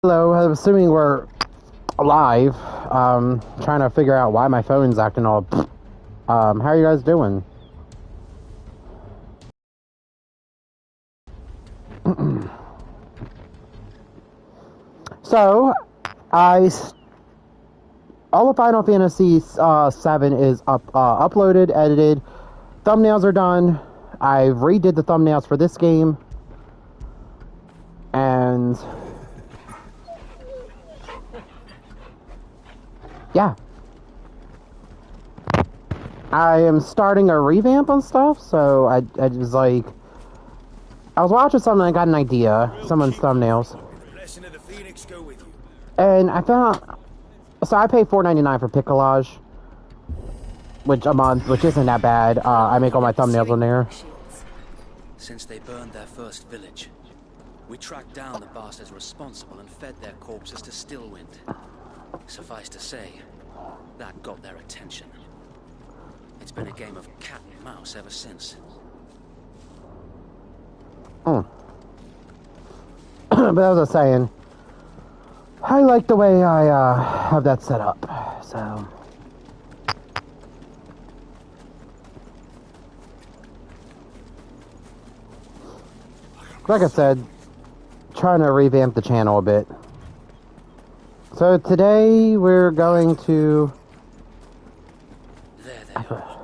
Hello, I'm assuming we're live. Trying to figure out why my phone's acting all. How are you guys doing? So, all of Final Fantasy VII is uploaded, edited. Thumbnails are done. I've redid the thumbnails for this game, and yeah. I am starting a revamp on stuff, so I was like, I was watching something and I got an idea, someone's thumbnails, and I found, so I pay $4.99 for Pixelage, which a month, which isn't that bad. I make all my thumbnails on there. Since they burned their first village, we tracked down the bastards responsible and fed their corpses to Stillwind. Suffice to say, that got their attention. It's been a game of cat and mouse ever since. But as I was saying, I like the way I have that set up, so. Like I said, trying to revamp the channel a bit. So today we're going to... There they are.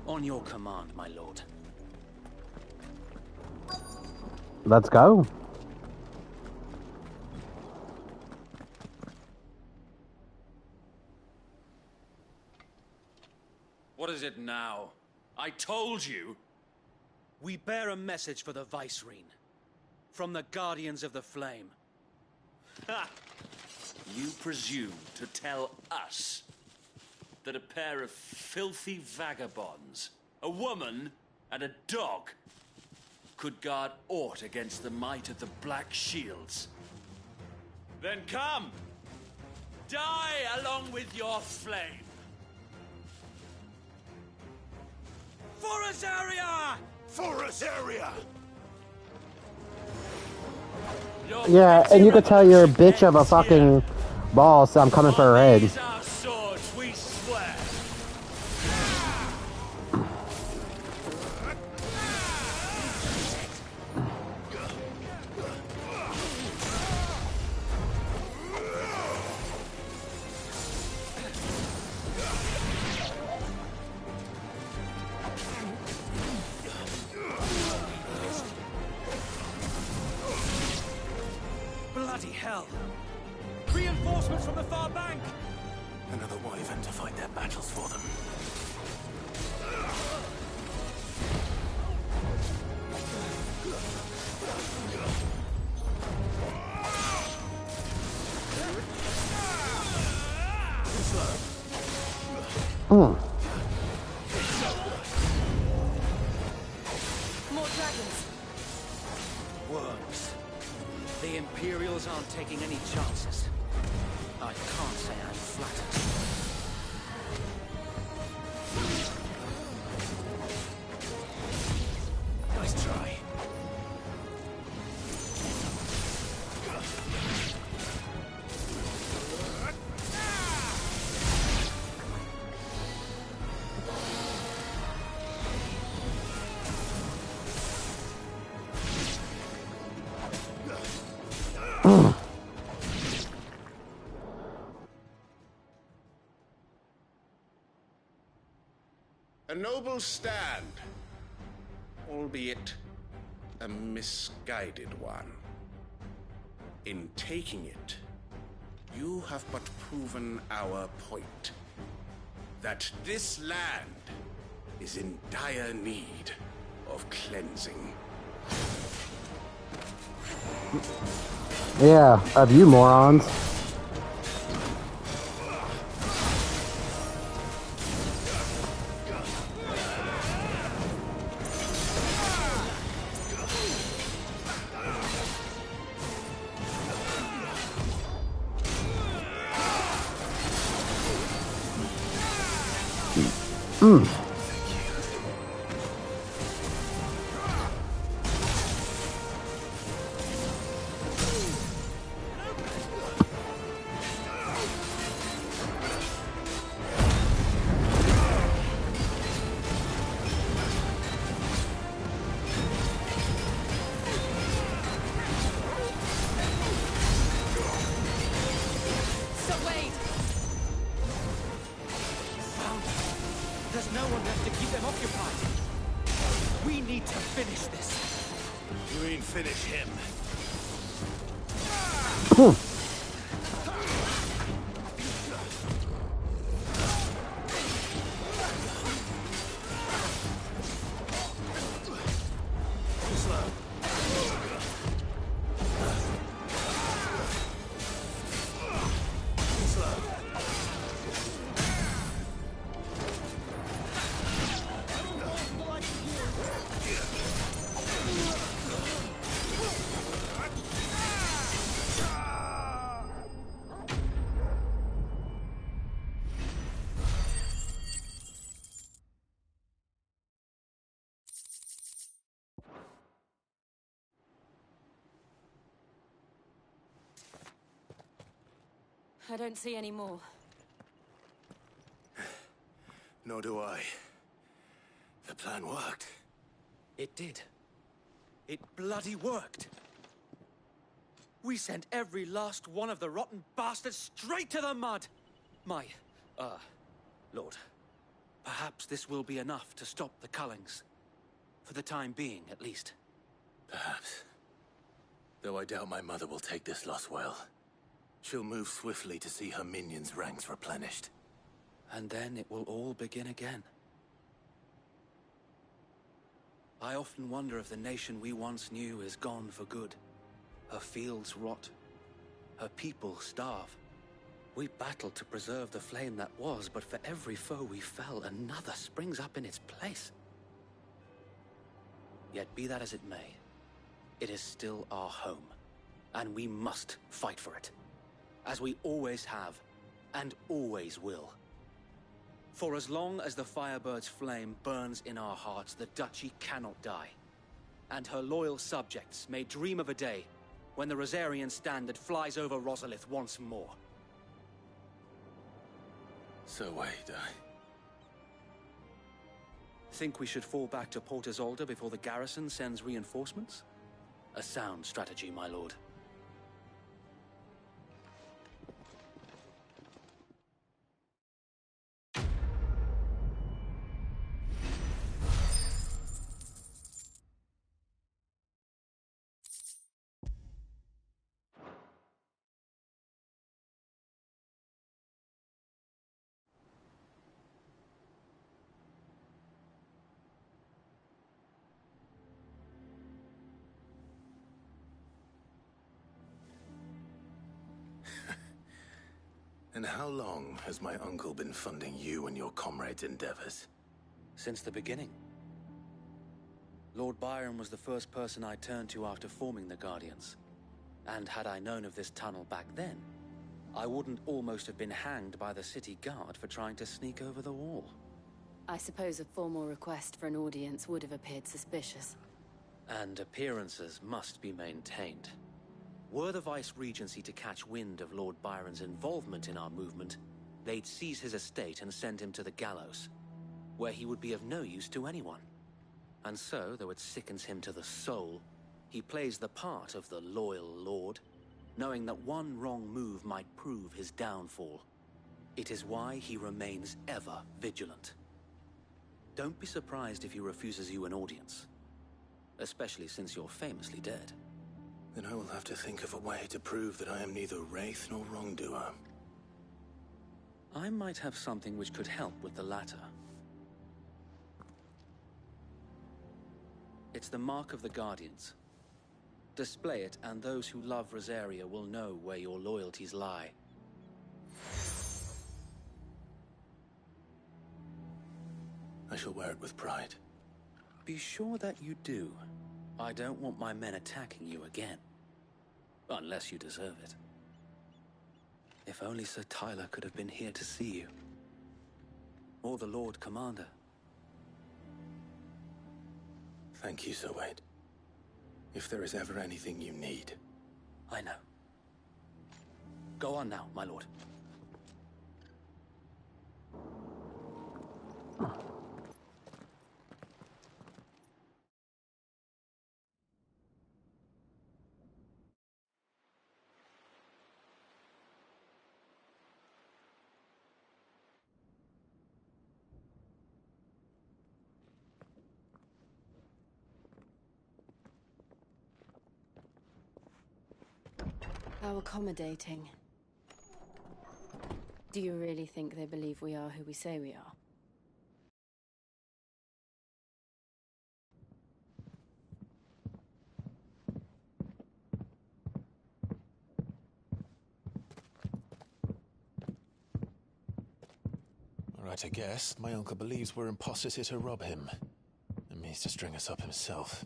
On your command, my lord. Let's go. What is it now? I told you! We bear a message for the Vicereine. From the Guardians of the Flame. Ha! You presume to tell us that a pair of filthy vagabonds, a woman and a dog, could guard aught against the might of the Black Shields? Then come! Die along with your flame! For Azaria! For Azaria! Yeah, and you could tell you're a bitch of a fucking ball, so I'm coming for her head. These our swords, we swear. Bloody hell! Reinforcements from the far bank! Another wyvern to fight their battles for them. More dragons! Worms. The Imperials aren't taking any chances. I can't say I'm flattered. Nice try. A noble stand, albeit a misguided one. In taking it, you have but proven our point, that this land is in dire need of cleansing. Yeah, of you morons. one left to keep them occupied. We need to finish this. You mean finish him? I don't see any more. Nor do I. The plan worked. It did. It bloody worked. We sent every last one of the rotten bastards straight to the mud! My, Lord, perhaps this will be enough to stop the Cullings. For the time being, at least. Perhaps. Though I doubt my mother will take this loss well. She'll move swiftly to see her minions' ranks replenished. And then it will all begin again. I often wonder if the nation we once knew is gone for good. Her fields rot. Her people starve. We battled to preserve the flame that was, but for every foe we fell, another springs up in its place. Yet be that as it may, it is still our home, and we must fight for it. As we always have, and always will. For as long as the Firebird's flame burns in our hearts, the Duchy cannot die. And her loyal subjects may dream of a day when the Rosarian standard flies over Rosalith once more. So wait, Think we should fall back to Port Isolde before the garrison sends reinforcements? A sound strategy, my lord. And how long has my uncle been funding you and your comrades' endeavors? Since the beginning. Lord Byron was the first person I turned to after forming the Guardians. And had I known of this tunnel back then, I wouldn't almost have been hanged by the city guard for trying to sneak over the wall. I suppose a formal request for an audience would have appeared suspicious. And appearances must be maintained. Were the Vice-Regency to catch wind of Lord Byron's involvement in our movement, they'd seize his estate and send him to the gallows, where he would be of no use to anyone. And so, though it sickens him to the soul, he plays the part of the loyal lord, knowing that one wrong move might prove his downfall. It is why he remains ever vigilant. Don't be surprised if he refuses you an audience, especially since you're famously dead. Then I will have to think of a way to prove that I am neither wraith nor wrongdoer. I might have something which could help with the latter. It's the Mark of the Guardians. Display it, and those who love Rosaria will know where your loyalties lie. I shall wear it with pride. Be sure that you do. I don't want my men attacking you again. Unless you deserve it. If only Sir Tyler could have been here to see you. Or the Lord Commander. Thank you, Sir Wade. If there is ever anything you need. I know. Go on now, my lord. How accommodating. Do you really think they believe we are who we say we are? Right, I guess. My uncle believes we're imposters here to rob him. And means to string us up himself.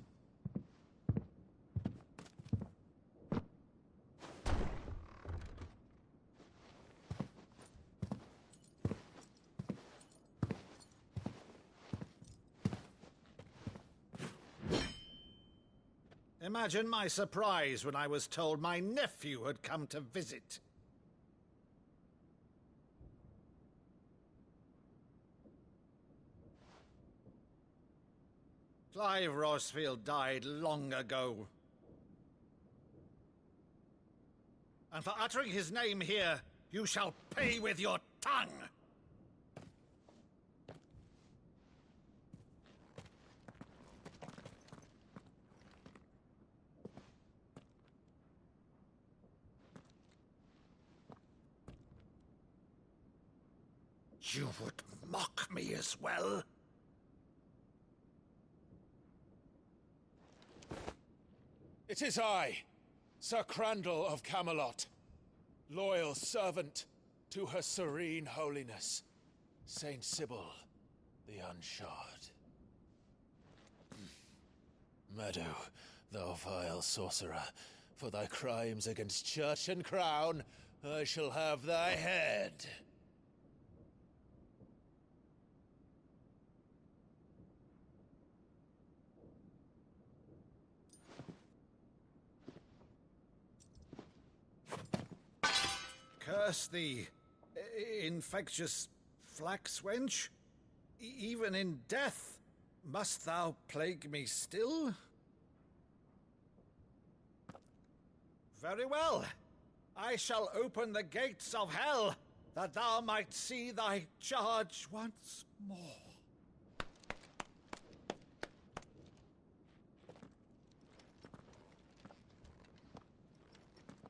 Imagine my surprise when I was told my nephew had come to visit. Clive Rosfield died long ago. And for uttering his name here, you shall pay with your tongue! You would mock me as well? It is I, Sir Crandall of Camelot, loyal servant to Her Serene Holiness, Saint Sybil the Unshod. Meadow, thou vile sorcerer, for thy crimes against church and crown, I shall have thy head. Curse thee, infectious flax wench. Even in death, must thou plague me still? Very well. I shall open the gates of hell, that thou might see thy charge once more.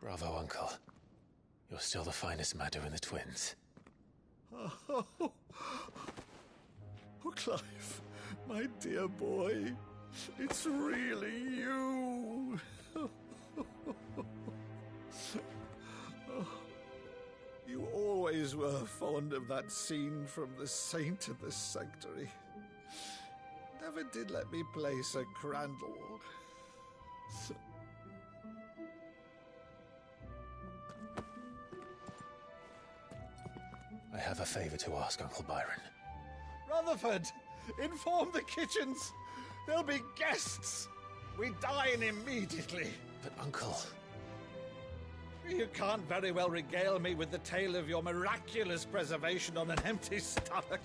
Bravo, Uncle. You're still the finest Meadow in the twins. Oh, Clive, my dear boy, it's really you. You always were fond of that scene from The Saint of the Sanctuary. Never did let me play Sir Crandall. I have a favor to ask, Uncle Byron. Rutherford, inform the kitchens. There'll be guests. We dine immediately. But, Uncle... You can't very well regale me with the tale of your miraculous preservation on an empty stomach.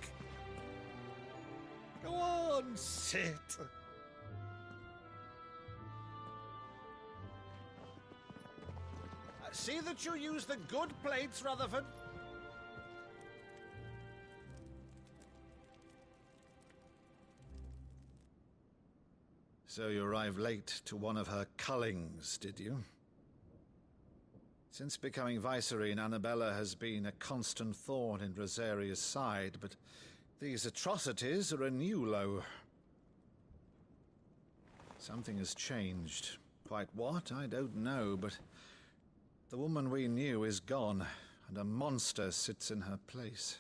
Go on, sit. See that you use the good plates, Rutherford. So you arrived late to one of her cullings, did you? Since becoming Vicereine, Annabella has been a constant thorn in Rosaria's side, but these atrocities are a new low. Something has changed. Quite what, I don't know, but the woman we knew is gone, and a monster sits in her place.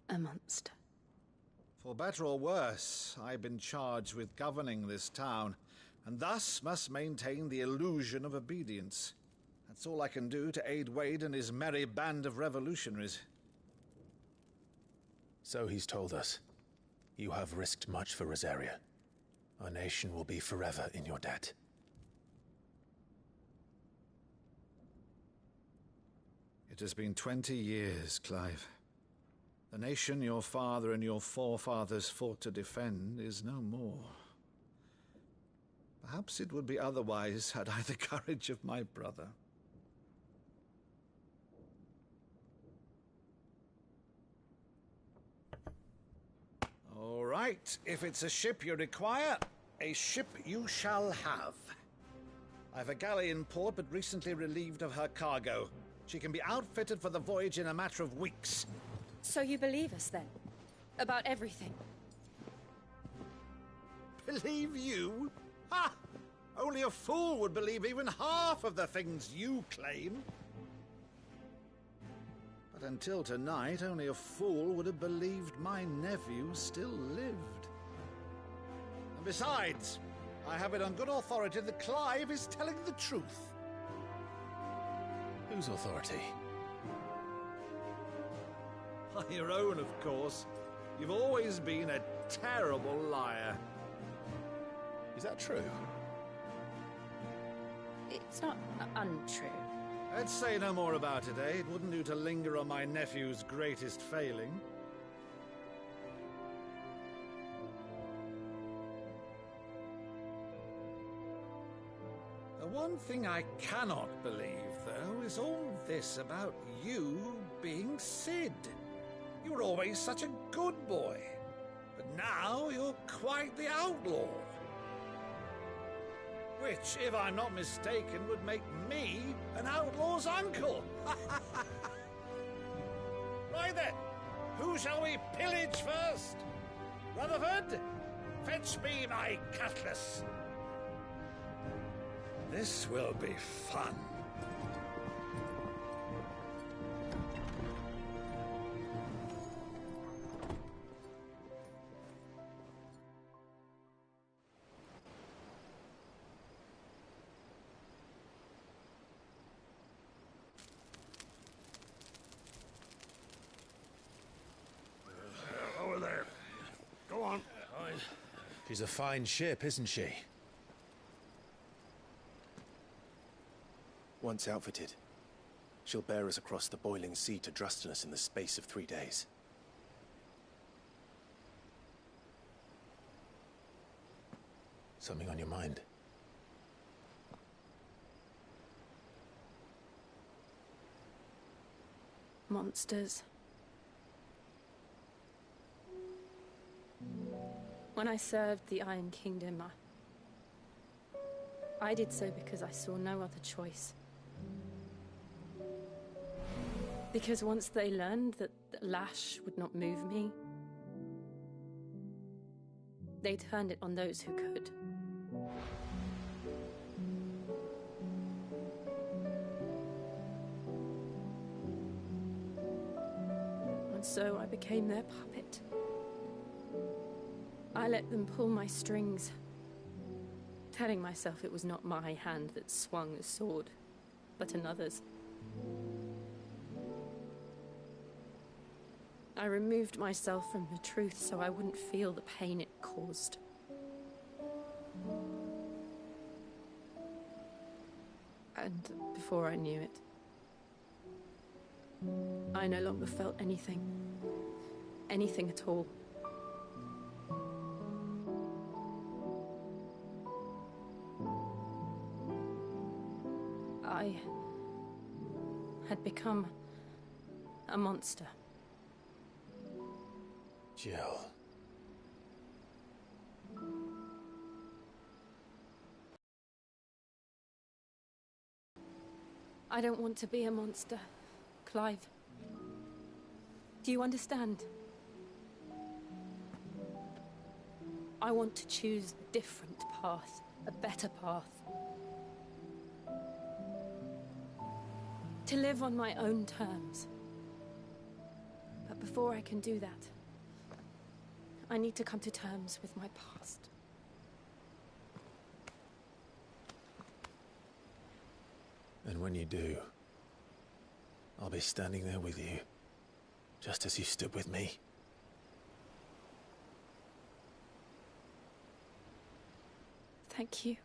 A monster. For better or worse, I've been charged with governing this town, and thus must maintain the illusion of obedience. That's all I can do to aid Wade and his merry band of revolutionaries. So he's told us. You have risked much for Rosaria. Our nation will be forever in your debt. It has been 20 years, Clive. The nation your father and your forefathers fought to defend is no more. Perhaps it would be otherwise had I the courage of my brother. All right, if it's a ship you require, a ship you shall have. I've a galley in port, but recently relieved of her cargo. She can be outfitted for the voyage in a matter of weeks. So you believe us, then? About everything? Believe you? Ha! Only a fool would believe even half of the things you claim. But until tonight, only a fool would have believed my nephew still lived. And besides, I have it on good authority that Clive is telling the truth. Whose authority? Your own, of course. You've always been a terrible liar. Is that true? It's not untrue. Let's say no more about it, eh? It wouldn't do to linger on my nephew's greatest failing. The one thing I cannot believe, though, is all this about you being Cid. You were always such a good boy, but now you're quite the outlaw. Which, if I'm not mistaken, would make me an outlaw's uncle. Right then, who shall we pillage first? Rutherford, fetch me my cutlass. This will be fun. Over there. Go on. She's a fine ship, isn't she? Once outfitted, she'll bear us across the boiling sea to Drustinus in the space of 3 days. Something on your mind? Monsters. When I served the Iron Kingdom, I did so because I saw no other choice. Because once they learned that the lash would not move me, they turned it on those who could. And so I became their puppet. I let them pull my strings, telling myself it was not my hand that swung a sword, but another's. I removed myself from the truth so I wouldn't feel the pain it caused. And before I knew it, I no longer felt anything. Anything at all. I had become a monster. Jill. I don't want to be a monster, Clive. Do you understand? I want to choose a different path, a better path. To live on my own terms. But before I can do that, I need to come to terms with my past. And when you do, I'll be standing there with you, just as you stood with me. Thank you,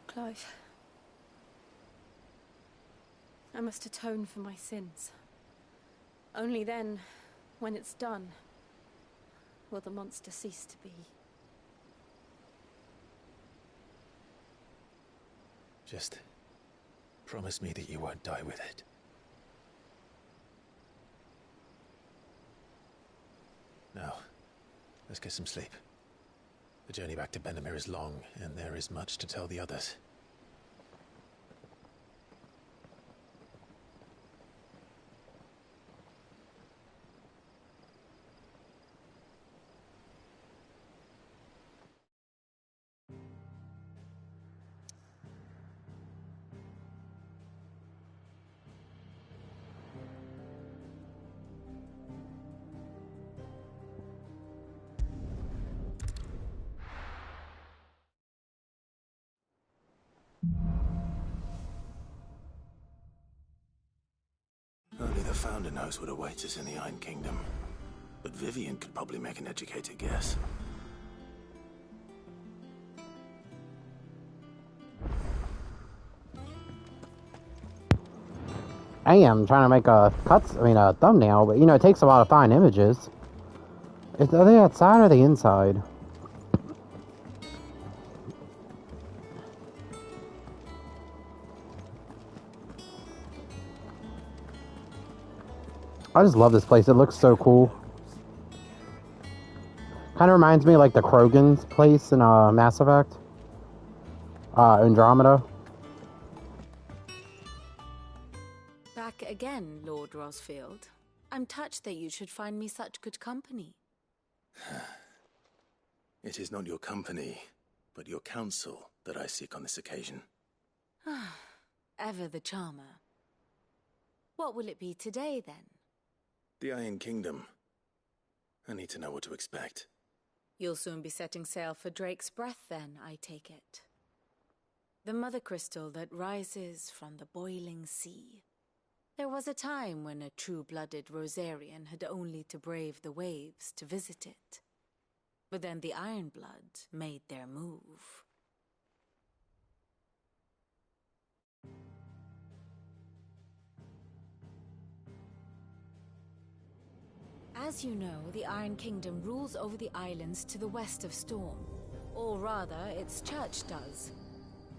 Clive. I must atone for my sins. Only then, when it's done, will the monster cease to be. Just promise me that you won't die with it. Now, let's get some sleep. The journey back to Benamir is long, and there is much to tell the others. founder knows what awaits us in the Iron Kingdom, but Vivian could probably make an educated guess. I am trying to make a thumbnail, but it takes a lot of fine images. Are they outside or are they inside? I just love this place. It looks so cool. Kind of reminds me of like the Krogan's place in Mass Effect. Andromeda. Back again, Lord Rosfield. I'm touched that you should find me such good company. It is not your company, but your counsel that I seek on this occasion. Ever the charmer. What will it be today, then? The Iron Kingdom. I need to know what to expect. You'll soon be setting sail for Drake's Breath, then, I take it. The mother crystal that rises from the boiling sea. There was a time when a true-blooded Rosarian had only to brave the waves to visit it. But then the Ironblood made their move. As you know, the Iron Kingdom rules over the islands to the west of Storm. Or rather, its church does.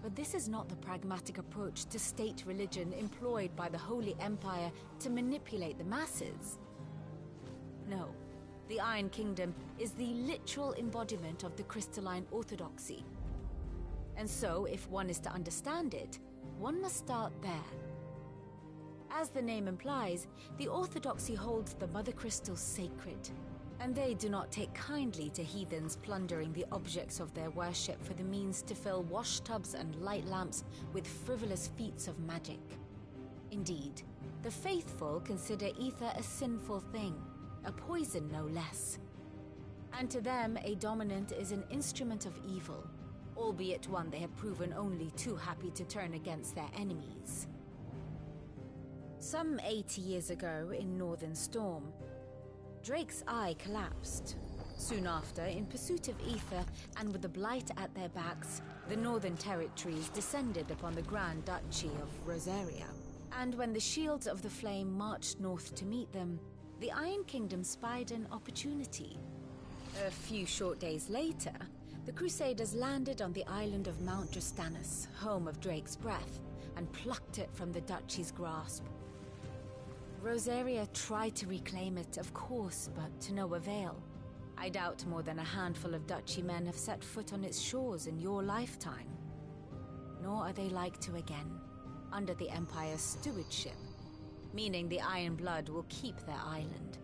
But this is not the pragmatic approach to state religion employed by the Holy Empire to manipulate the masses. No, the Iron Kingdom is the literal embodiment of the crystalline orthodoxy. And so, if one is to understand it, one must start there. As the name implies, the orthodoxy holds the Mother Crystal sacred, and they do not take kindly to heathens plundering the objects of their worship for the means to fill washtubs and light lamps with frivolous feats of magic. Indeed, the faithful consider ether a sinful thing, a poison no less. And to them, a dominant is an instrument of evil, albeit one they have proven only too happy to turn against their enemies. Some 80 years ago, in Northern Storm, Drake's Eye collapsed. Soon after, in pursuit of ether and with the Blight at their backs, the Northern Territories descended upon the Grand Duchy of Rosaria. And when the Shields of the Flame marched north to meet them, the Iron Kingdom spied an opportunity. A few short days later, the Crusaders landed on the island of Mount Drastanus, home of Drake's Breath, and plucked it from the Duchy's grasp. Rosaria tried to reclaim it, of course, but to no avail. I doubt more than a handful of Duchy men have set foot on its shores in your lifetime. Nor are they like to again, under the Empire's stewardship, meaning the Iron Blood will keep their island,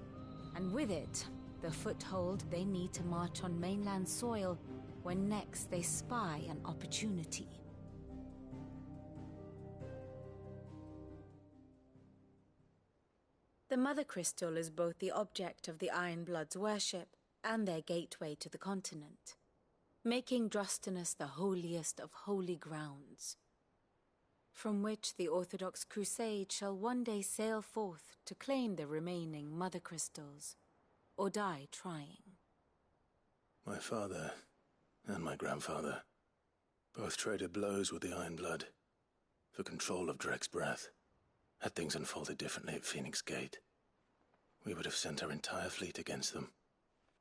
and with it, the foothold they need to march on mainland soil when next they spy an opportunity. The Mother Crystal is both the object of the Ironblood's worship and their gateway to the continent, making Drastanus the holiest of holy grounds, from which the Orthodox Crusade shall one day sail forth to claim the remaining Mother Crystals, or die trying. My father and my grandfather both traded blows with the Ironblood for control of Drake's Breath. Had things unfolded differently at Phoenix Gate, we would have sent our entire fleet against them.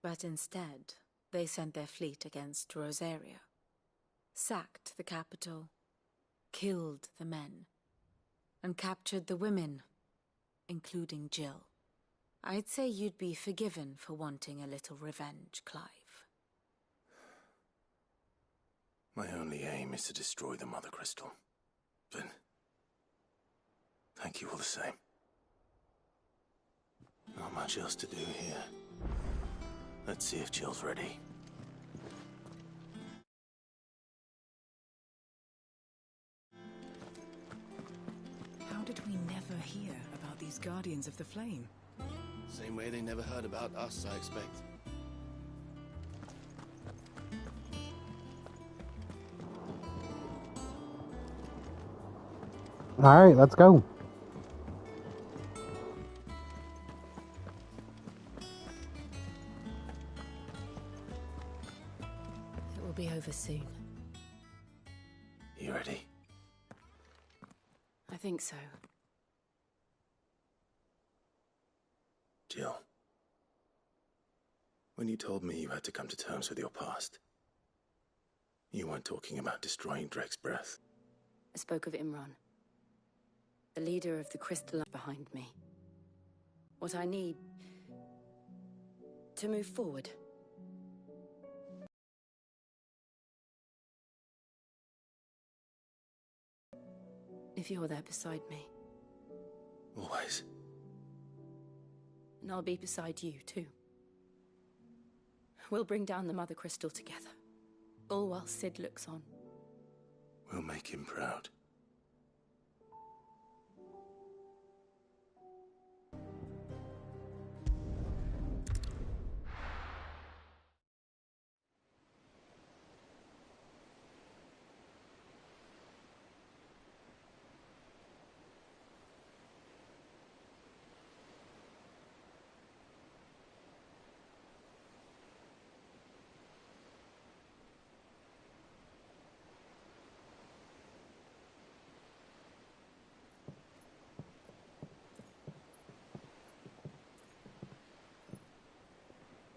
But instead, they sent their fleet against Rosaria, sacked the capital, killed the men, and captured the women, including Jill. I'd say you'd be forgiven for wanting a little revenge, Clive. My only aim is to destroy the Mother Crystal. But thank you all the same. Not much else to do here. Let's see if Jill's ready. How did we never hear about these Guardians of the Flame? Same way they never heard about us, I expect. Alright, let's go. be over soon. You ready? I think so. Jill, when you told me you had to come to terms with your past, you weren't talking about destroying Drek's breath. I spoke of Imran, the leader of the Crystal behind me. What I need to move forward. If you're there beside me. Always. And I'll be beside you, too. We'll bring down the Mother Crystal together. All while Sid looks on. We'll make him proud.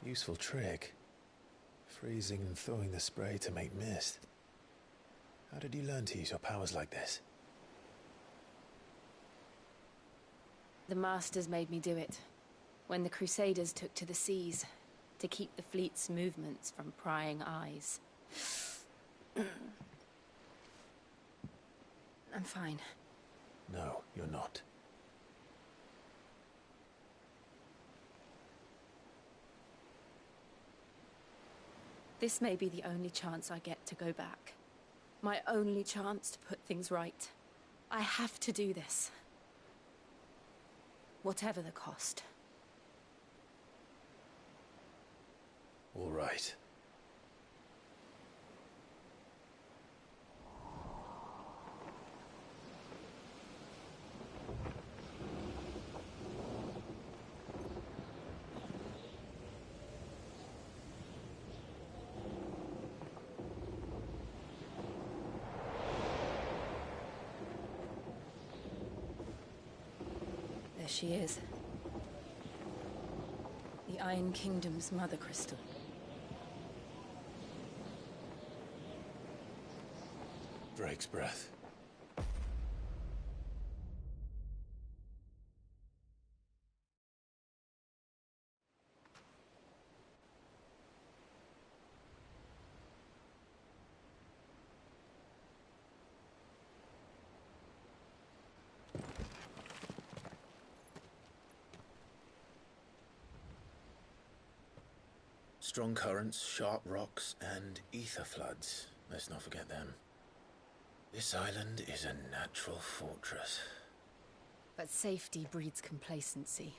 Useful trick. Freezing and throwing the spray to make mist. How did you learn to use your powers like this? The Masters made me do it. When the Crusaders took to the seas, to keep the fleet's movements from prying eyes. I'm fine. No, you're not. This may be the only chance I get to go back. My only chance to put things right. I have to do this. Whatever the cost. All right. There she is. The Iron Kingdom's Mother Crystal. Drake's breath. Strong currents, sharp rocks, and ether floods. Let's not forget them. This island is a natural fortress. But safety breeds complacency.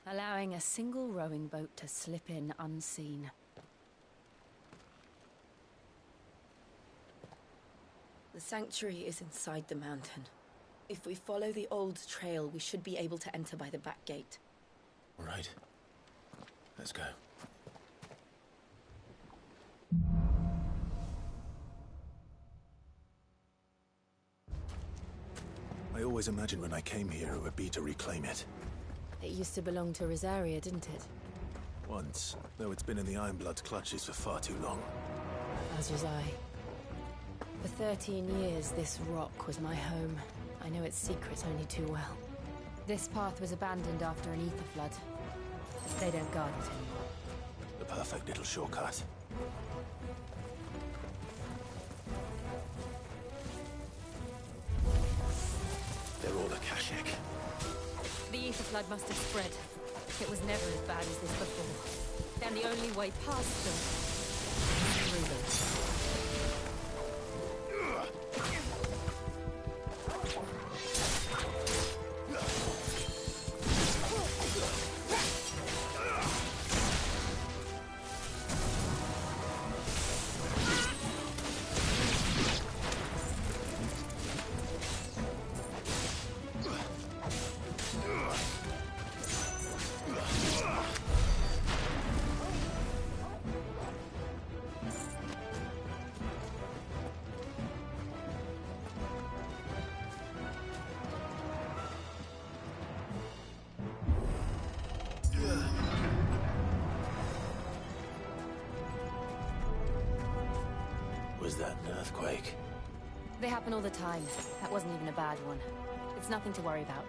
Allowing a single rowing boat to slip in unseen. The sanctuary is inside the mountain. If we follow the old trail, we should be able to enter by the back gate. All right. Let's go. I always imagined when I came here it would be to reclaim it. It used to belong to Rosaria, didn't it? Once, though it's been in the Ironblood's clutches for far too long. As was I. For 13 years, this rock was my home. I know its secrets only too well. This path was abandoned after an ether flood. They don't guard it anymore. The perfect little shortcut. They're all Akashic. The ether flood must have spread. It was never as bad as this before. Then the only way past them is through them. They happen all the time. That wasn't even a bad one. It's nothing to worry about.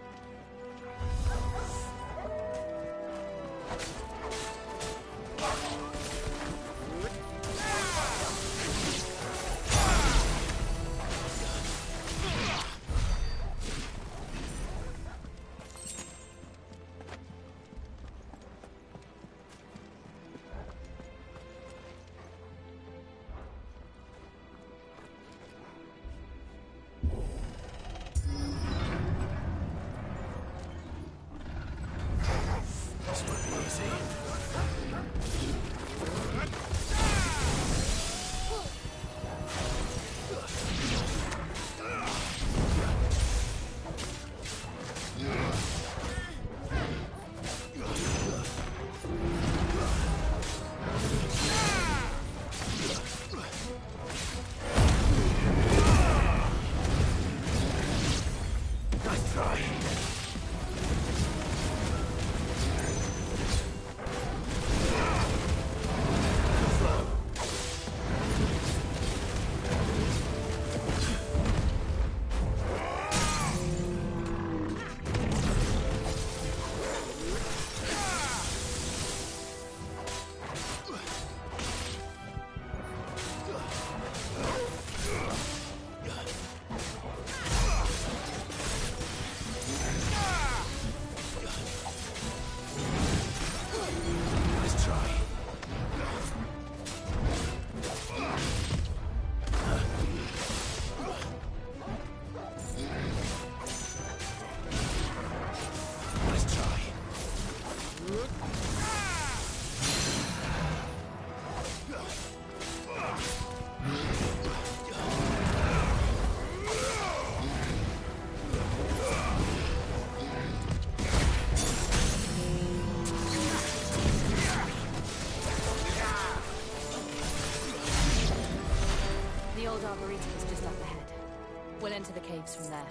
We'll enter the caves from there.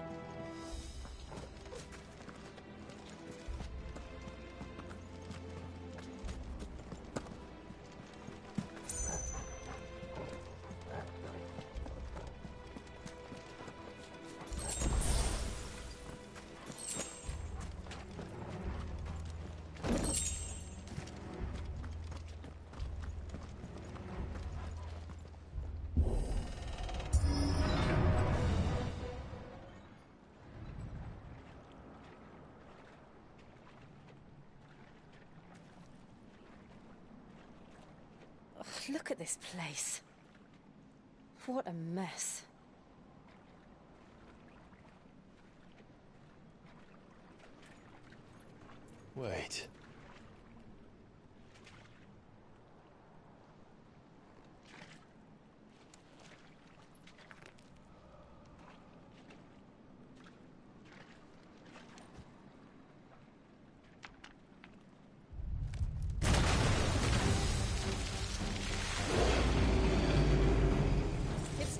Look at this place. What a mess. Wait.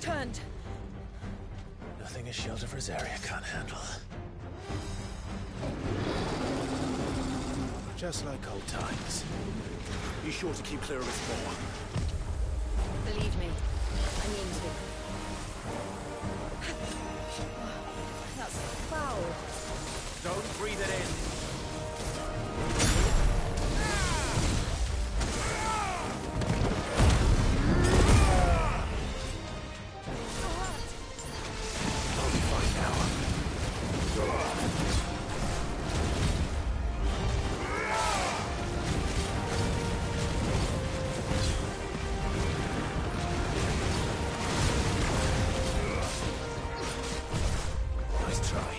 Turned. Nothing a shield of Rosaria can't handle. Just like old times. Be sure to keep clear of its maw. Believe me, I mean to. That's foul. Don't breathe it in. Nice try.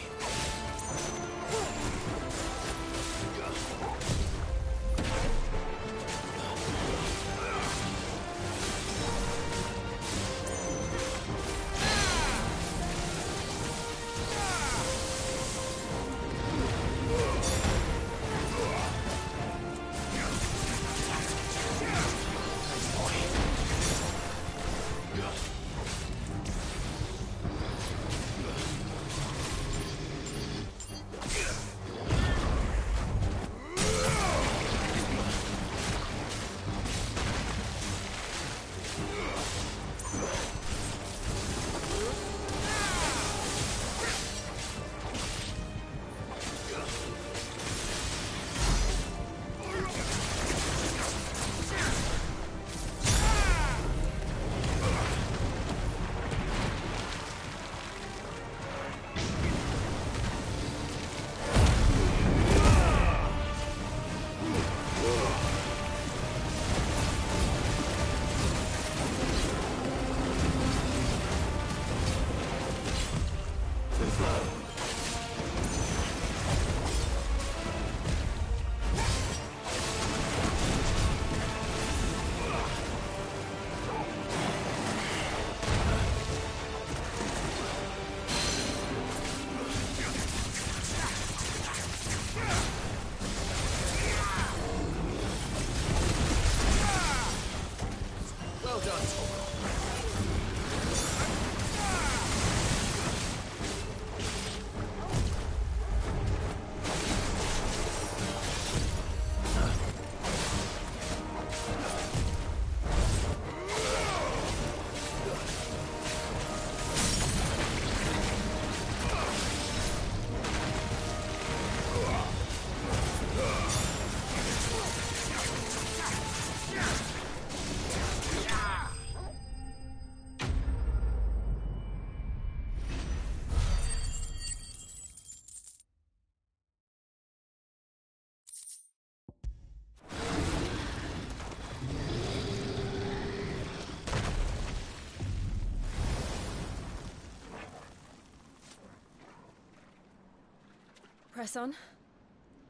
Press on.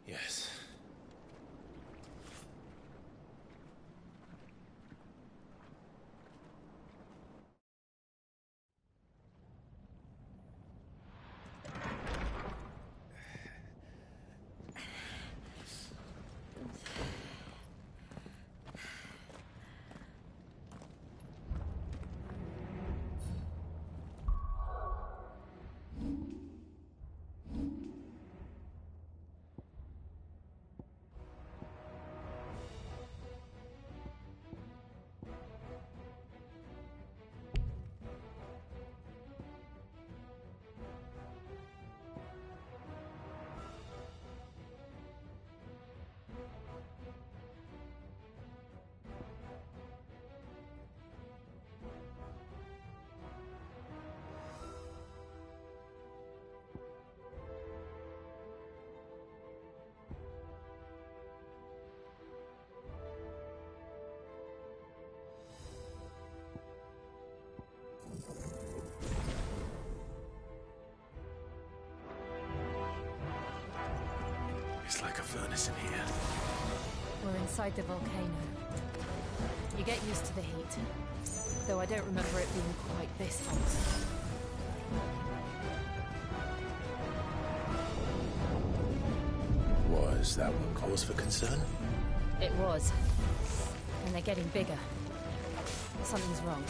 Yes. It's like a furnace in here. We're inside the volcano. You get used to the heat, though I don't remember it being quite this hot. Was that one cause for concern? It was. And they're getting bigger. Something's wrong.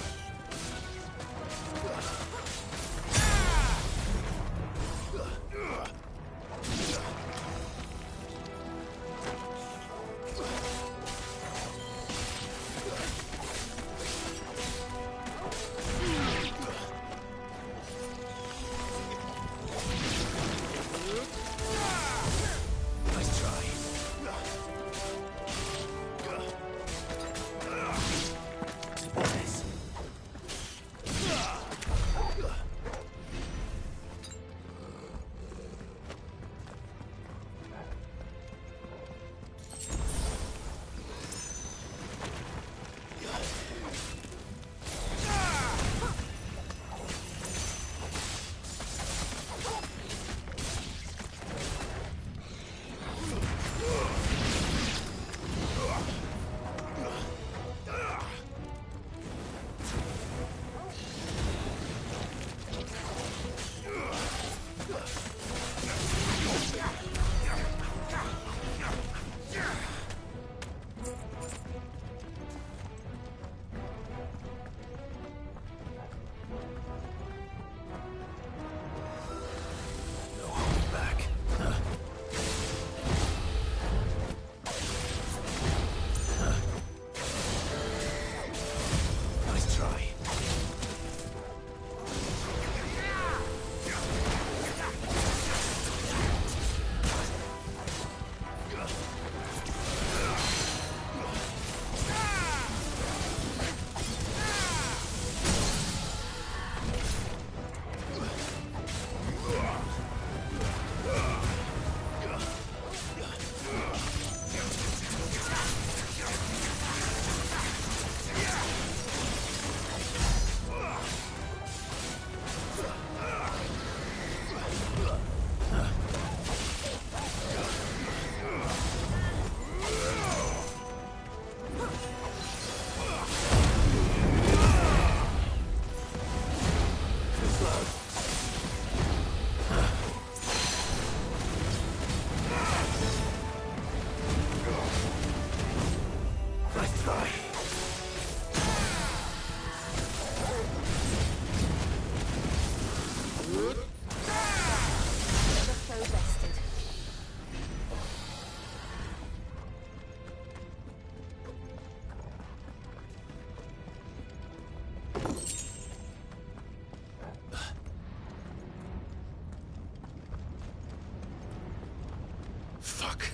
Fuck.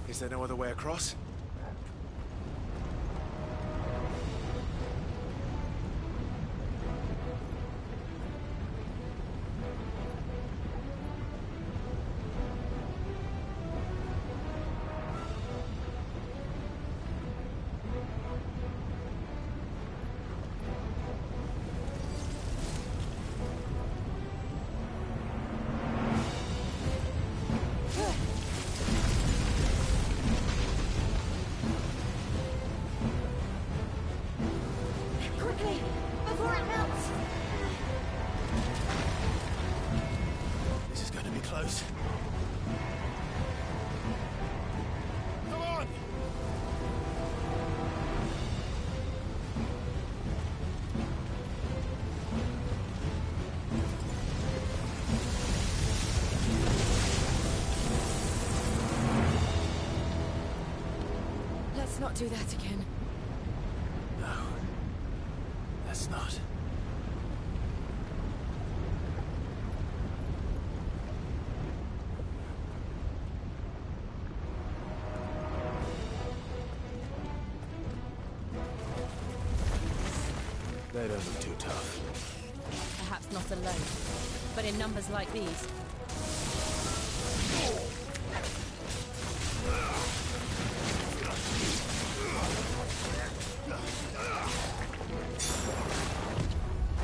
Is there no other way across? Let's not do that again. No. Let's not. They don't look too tough. Perhaps not alone, but in numbers like these.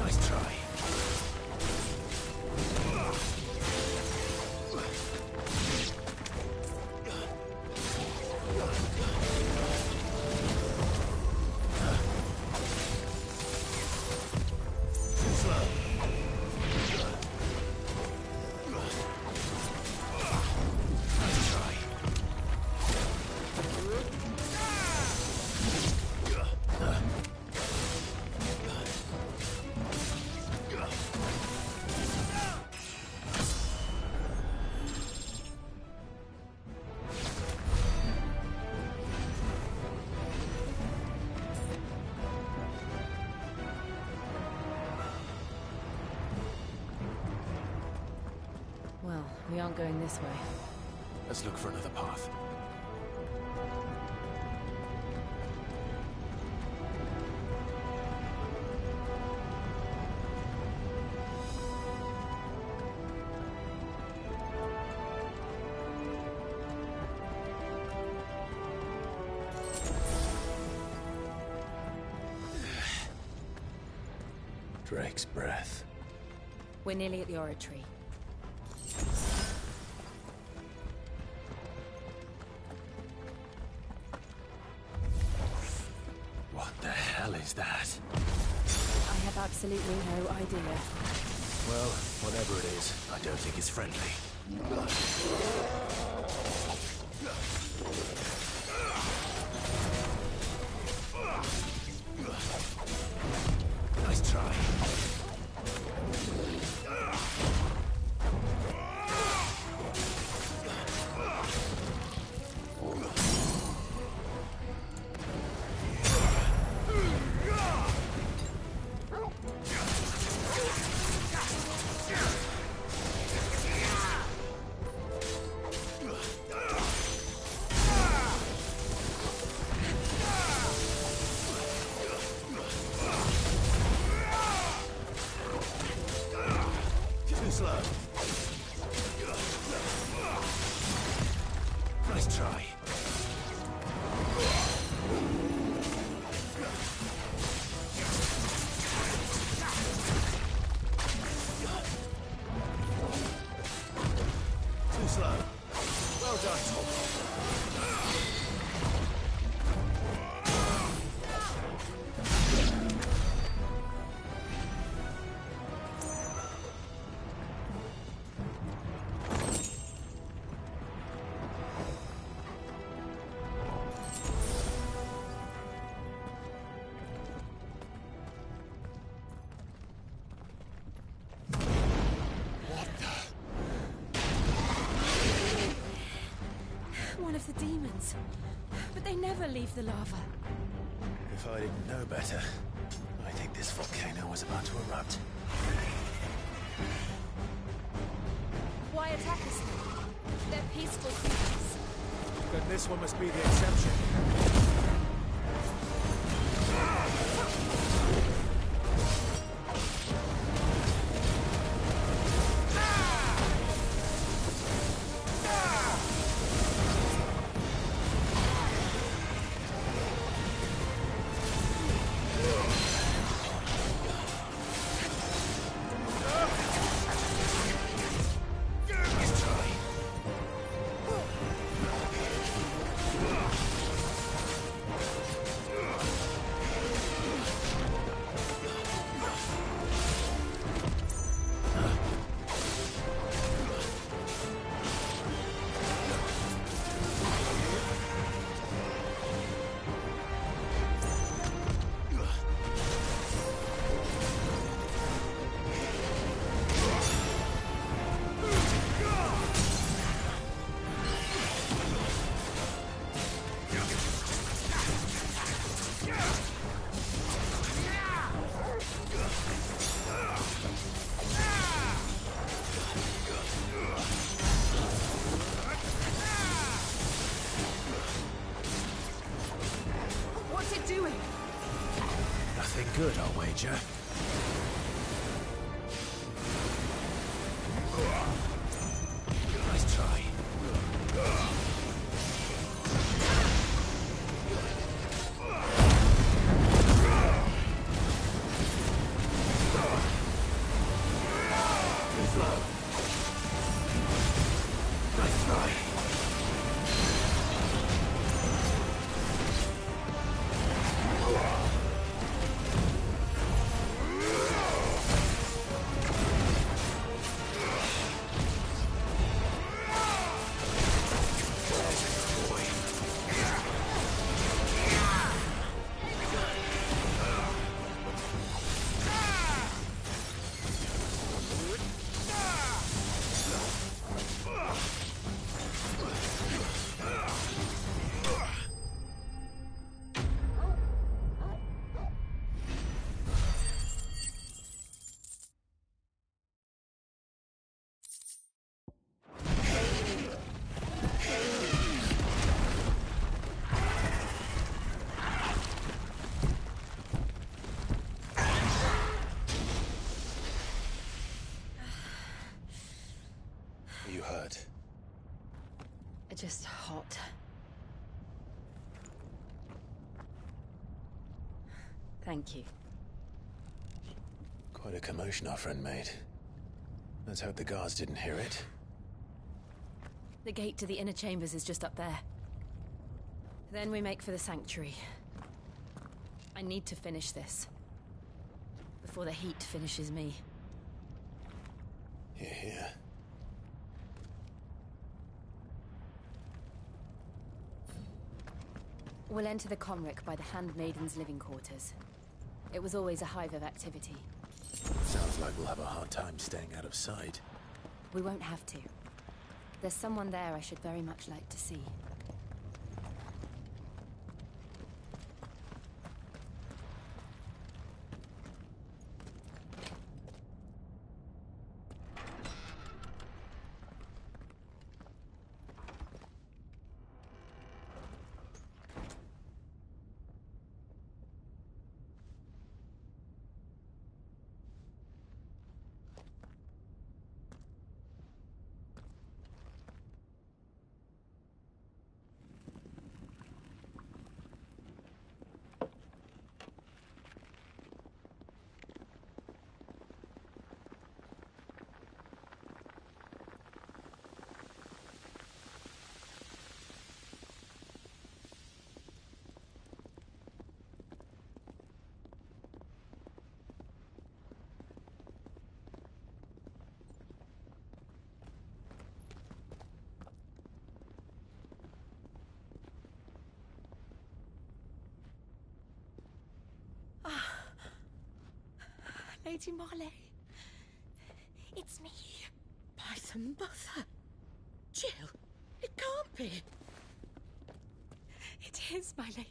Nice try. Well, we aren't going this way. Let's look for another path. Drake's breath. We're nearly at the oratory. What the hell is that? I have absolutely no idea. Well, whatever it is, I don't think it's friendly. Nice try. Too slow. Nice try. Too slow. Well done, Tom. One of the demons. But they never leave the lava. If I didn't know better, I think this volcano was about to erupt. Why attack us? They're peaceful creatures. Then this one must be the exception. good, I'll wager. Nice try. Just hot. Thank you. Quite a commotion our friend made. Let's hope the guards didn't hear it. The gate to the inner chambers is just up there. Then we make for the sanctuary. I need to finish this. Before the heat finishes me. Hear, hear. We'll enter the Comric by the Handmaiden's living quarters. It was always a hive of activity. Sounds like we'll have a hard time staying out of sight. We won't have to. There's someone there I should very much like to see. Lady Marley. It's me. By the mother. Jill, it can't be. It is, my lady.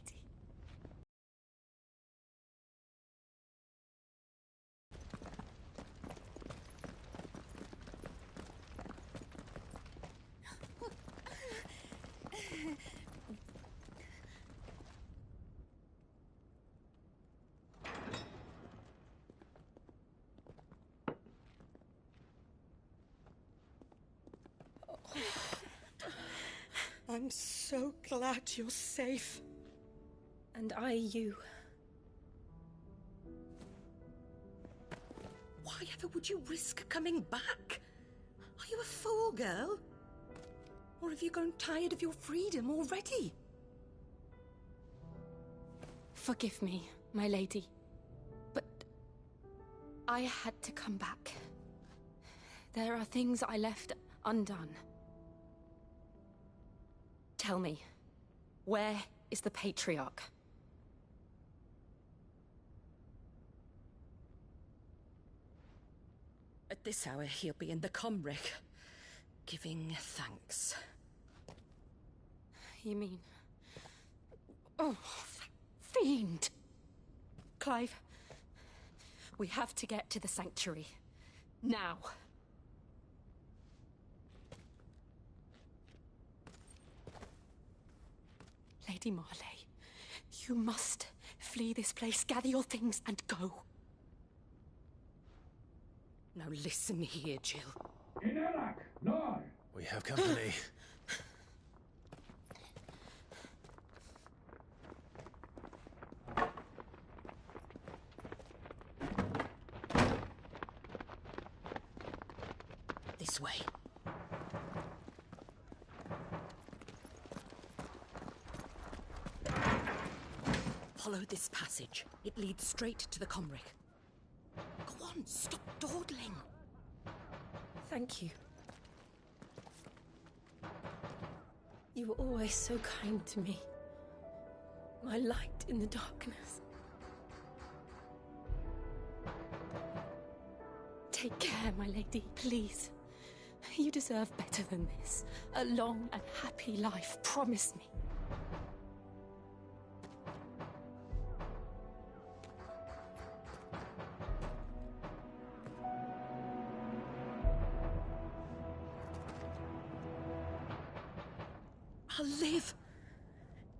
I'm so glad you're safe. And I you. Why ever would you risk coming back? Are you a fool, girl? Or have you grown tired of your freedom already? Forgive me, my lady. But I had to come back. There are things I left undone. Tell me, where is the Patriarch? At this hour, he'll be in the Comric, giving thanks. You mean... Oh, that fiend! Clive, we have to get to the sanctuary. Now. Lady Marley, you must flee this place. Gather your things and go. Now listen here, Jill. We have company. This way. Follow this passage. It leads straight to the Comric. Go on, stop dawdling. Thank you. You were always so kind to me. My light in the darkness. Take care, my lady, please. You deserve better than this. A long and happy life, promise me. I'll live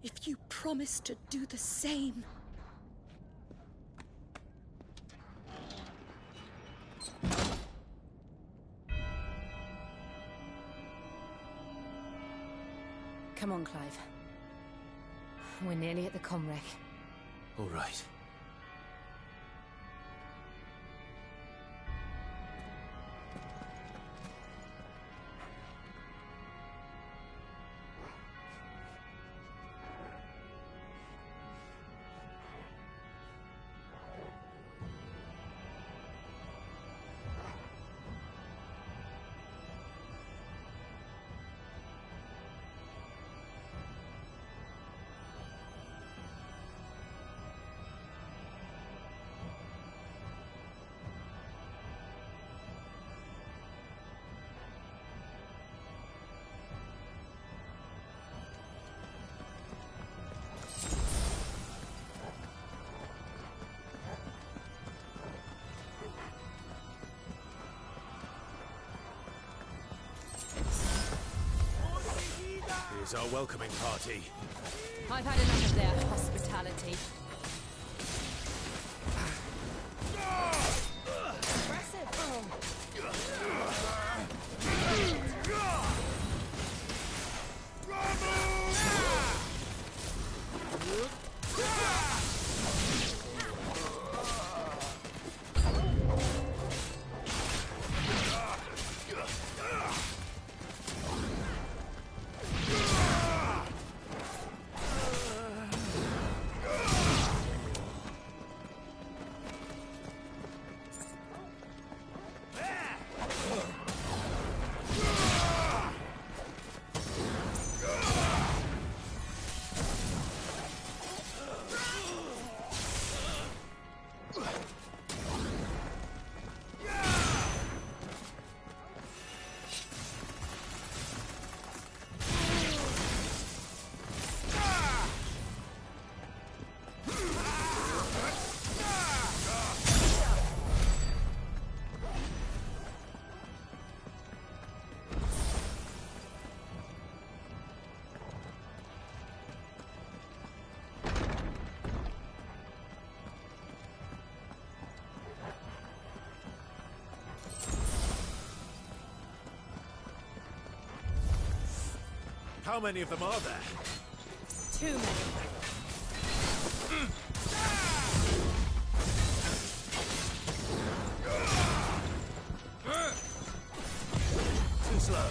if you promise to do the same. Come on, Clive. We're nearly at the Comrec. All right. Here's our welcoming party. I've had enough of their hospitality. How many of them are there? Too many. Too slow.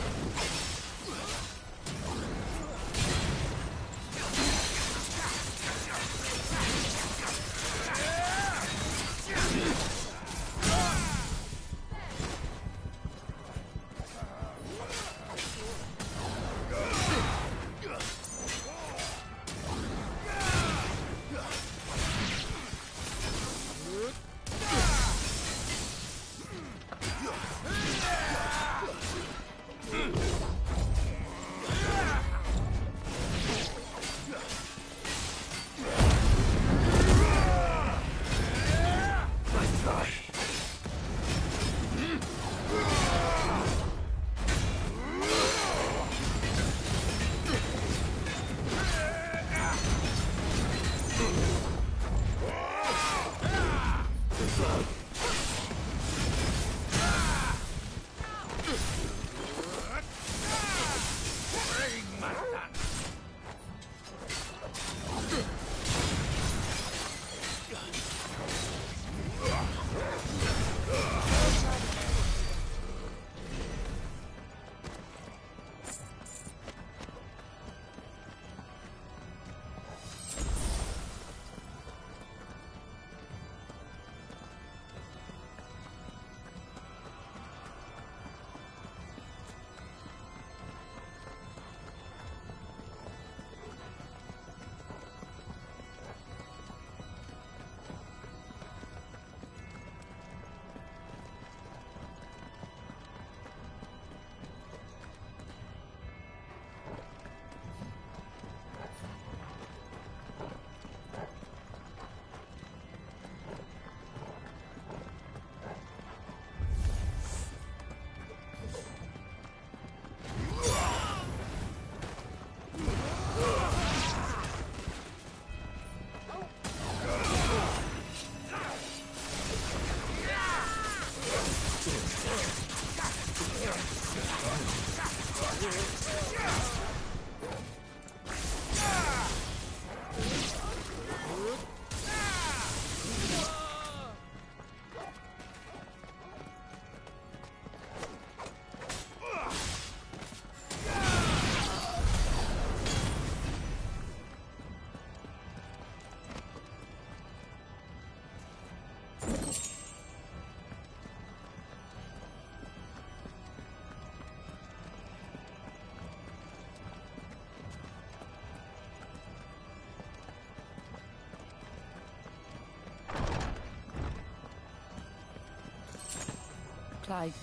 Clive,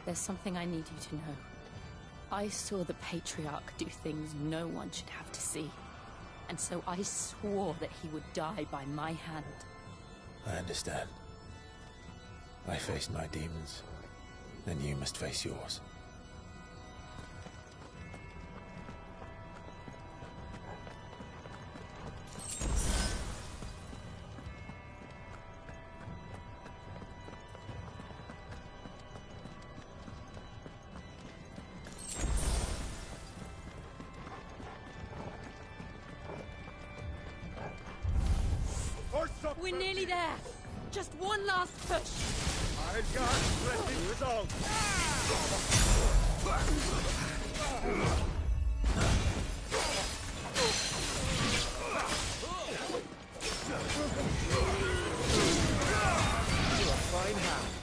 there's something I need you to know. I saw the Patriarch do things no one should have to see. And so I swore that he would die by my hand. I understand. I faced my demons, and you must face yours. We're nearly there. Just one last push. I got blessing results. You're a fine hand.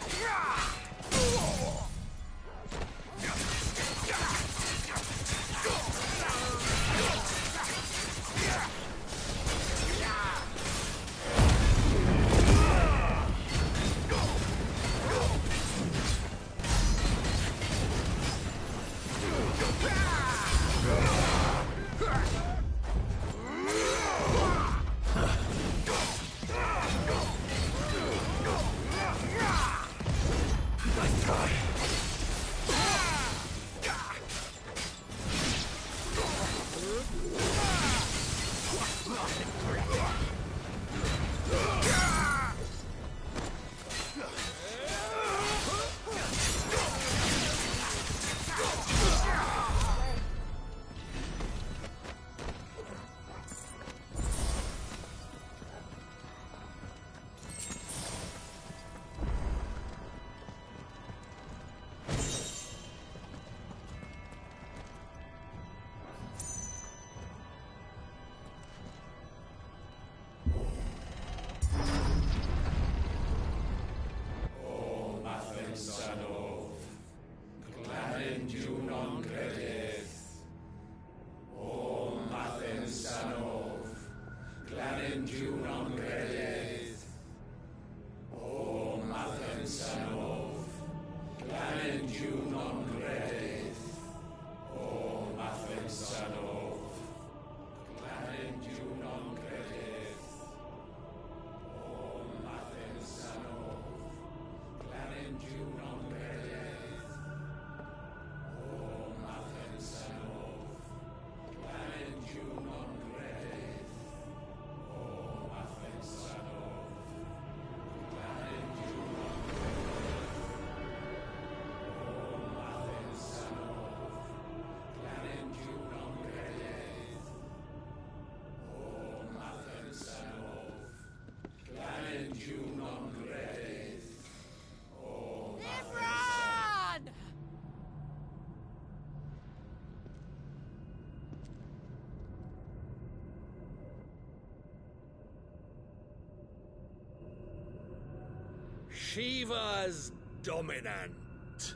Shiva's dominant.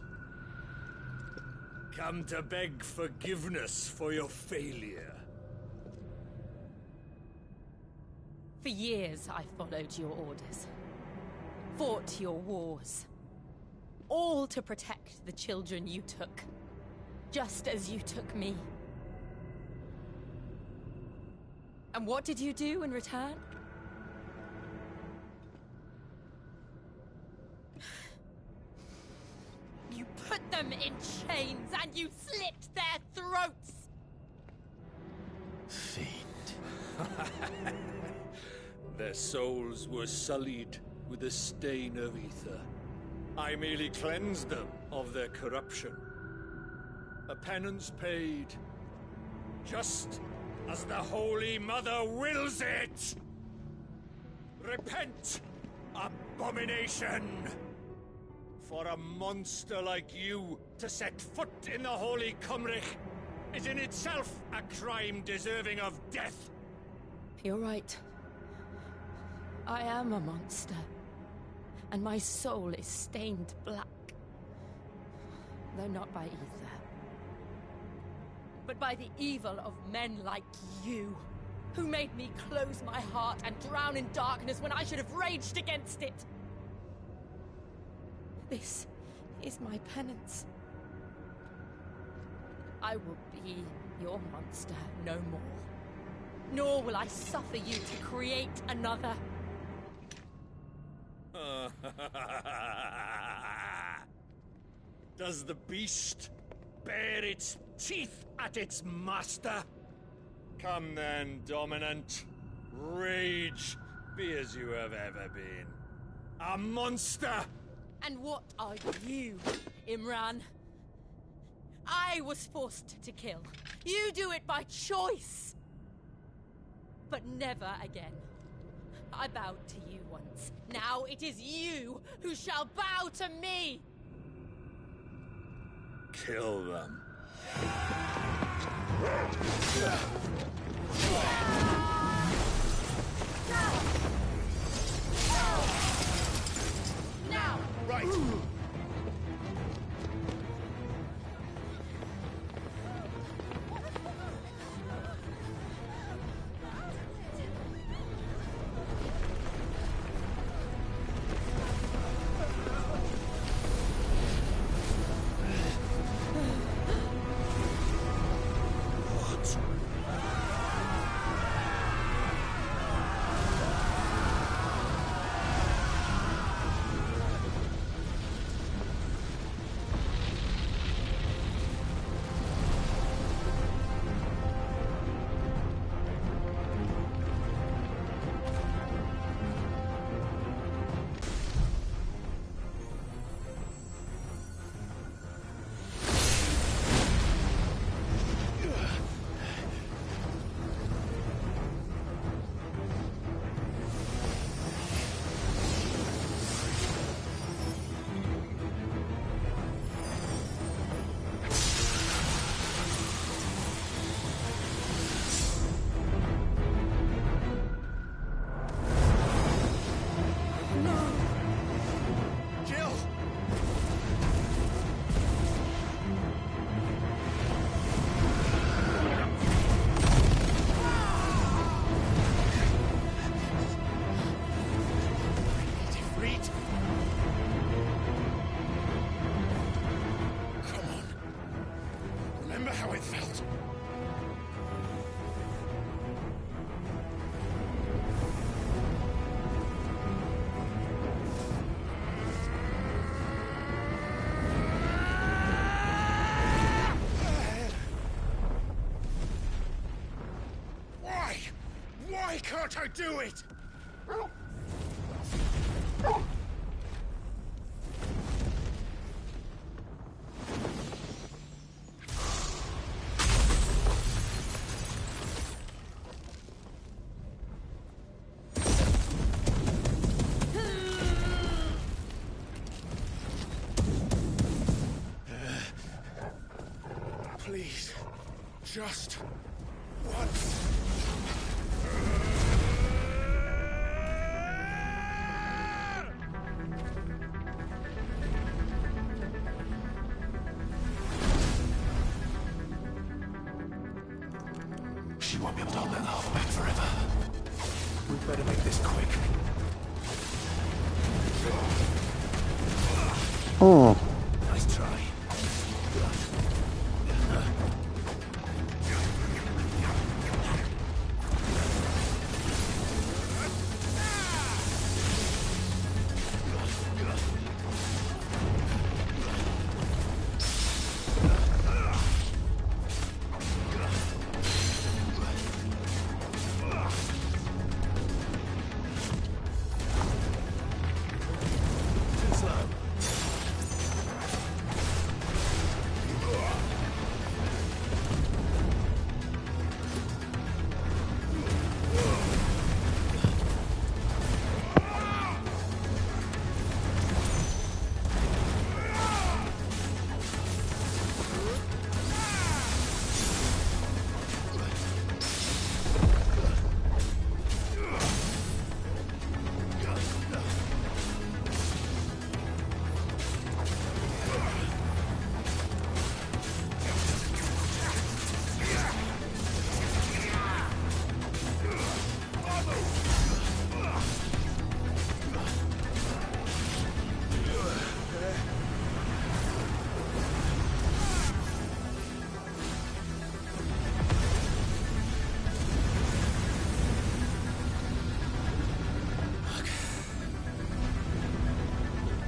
Come to beg forgiveness for your failure. For years, I followed your orders. Fought your wars. All to protect the children you took. Just as you took me. And what did you do in return? You put them in chains and you slit their throats! Fiend. Their souls were sullied with the stain of ether. I merely cleansed them of their corruption. A penance paid, just as the Holy Mother wills it! Repent, abomination! For a monster like you to set foot in the Holy Cymric is in itself a crime deserving of death. You're right. I am a monster. And my soul is stained black. Though not by ether. But by the evil of men like you, who made me close my heart and drown in darkness when I should have raged against it. This is my penance. I will be your monster no more. Nor will I suffer you to create another. Does the beast bare its teeth at its master? Come then, Dominant. Rage, be as you have ever been. A monster! And what are you, Imran? I was forced to kill. You do it by choice. But never again. I bowed to you once. Now it is you who shall bow to me! Kill them. Now! Right! How it felt. Why? Why can't I do it? Please, just once. She won't be able to hold that harbor back forever. We'd better make this quick. Oh. Nice try.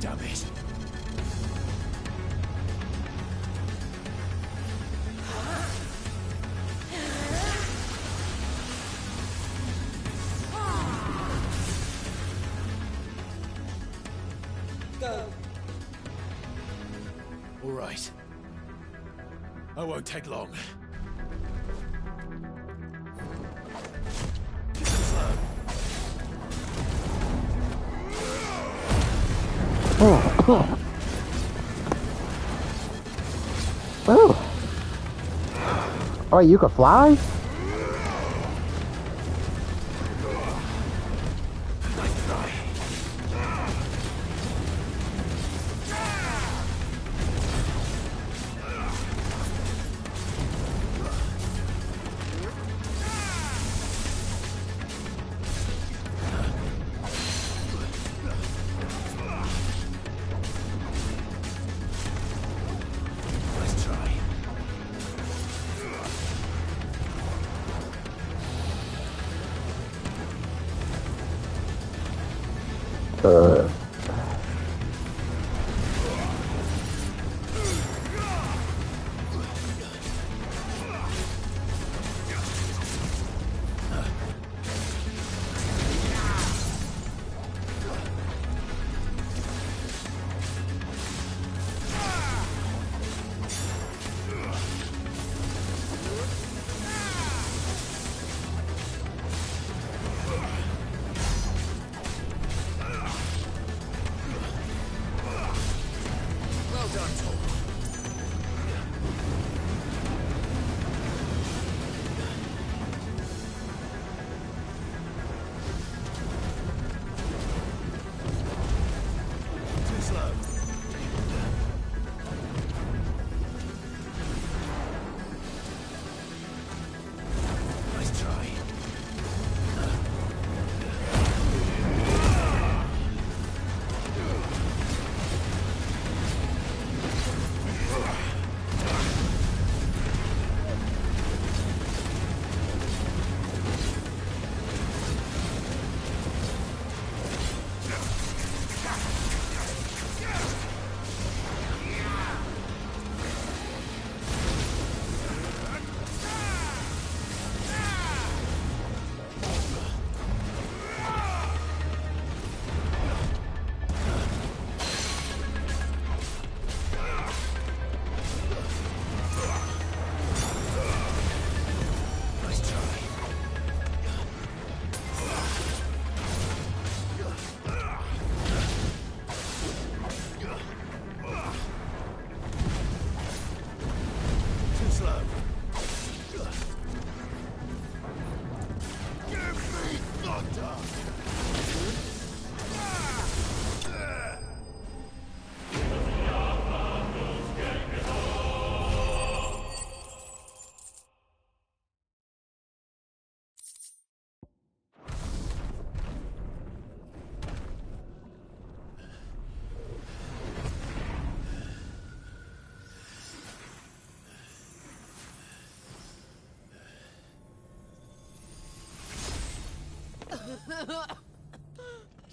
Damn it. Go. All right. I won't take long. Oh. Oh. Oh, you could fly?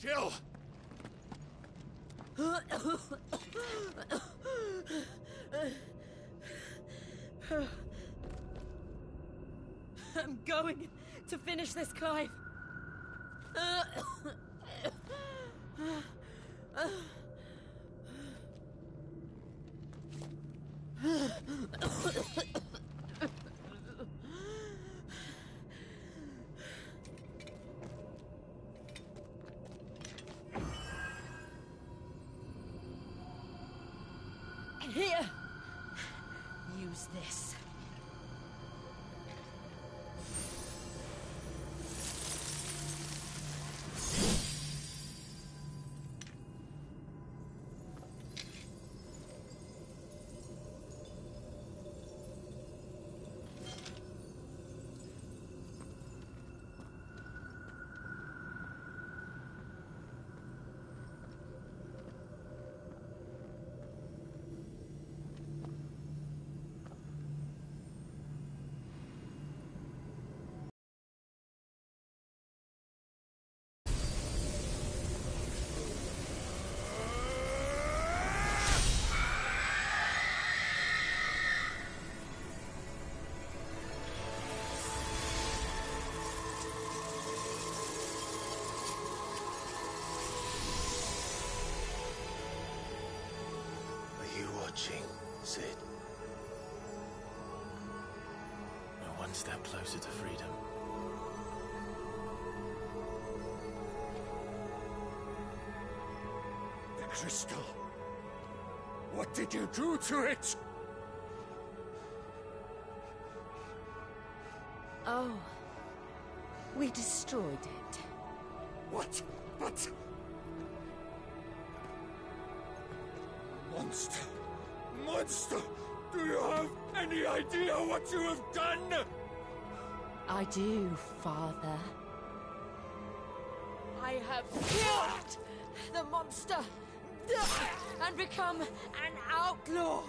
Jill! I'm going to finish this, Clive. Here! Use this. Sid. We're one step closer to freedom. The crystal. What did you do to it? Oh. We destroyed it. What? But... Monster! Monster! Do you have any idea what you have done? I do, Father. I have killed the monster and become an outlaw.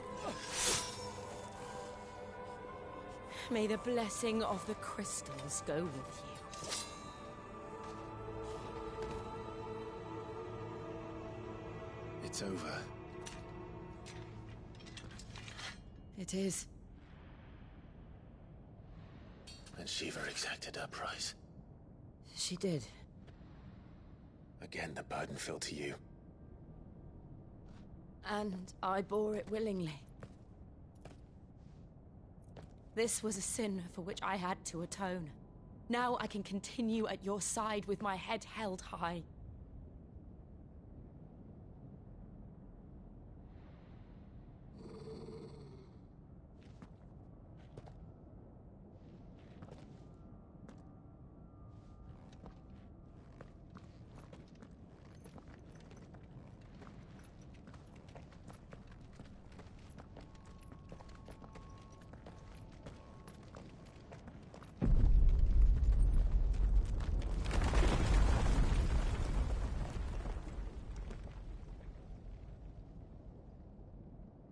May the blessing of the crystals go with you. It's over. It is. And Shiva exacted her price. She did. Again, the burden fell to you. And I bore it willingly. This was a sin for which I had to atone. Now I can continue at your side with my head held high.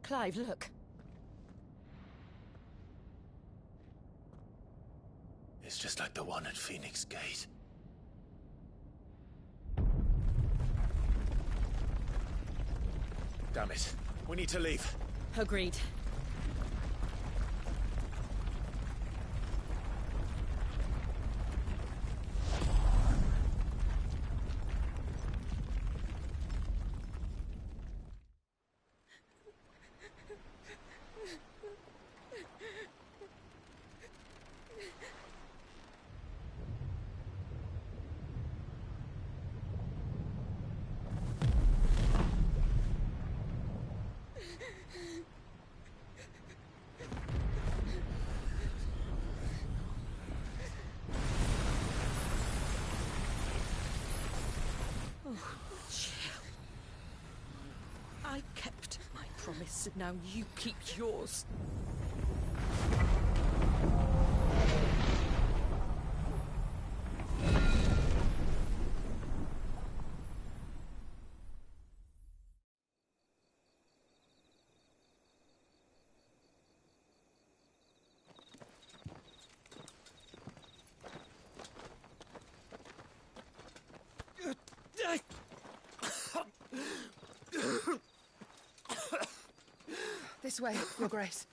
Clive, look. It's just like the one at Phoenix Gate. Damn it. We need to leave. Agreed. I kept my promise, now you keep yours. This way, Your Grace.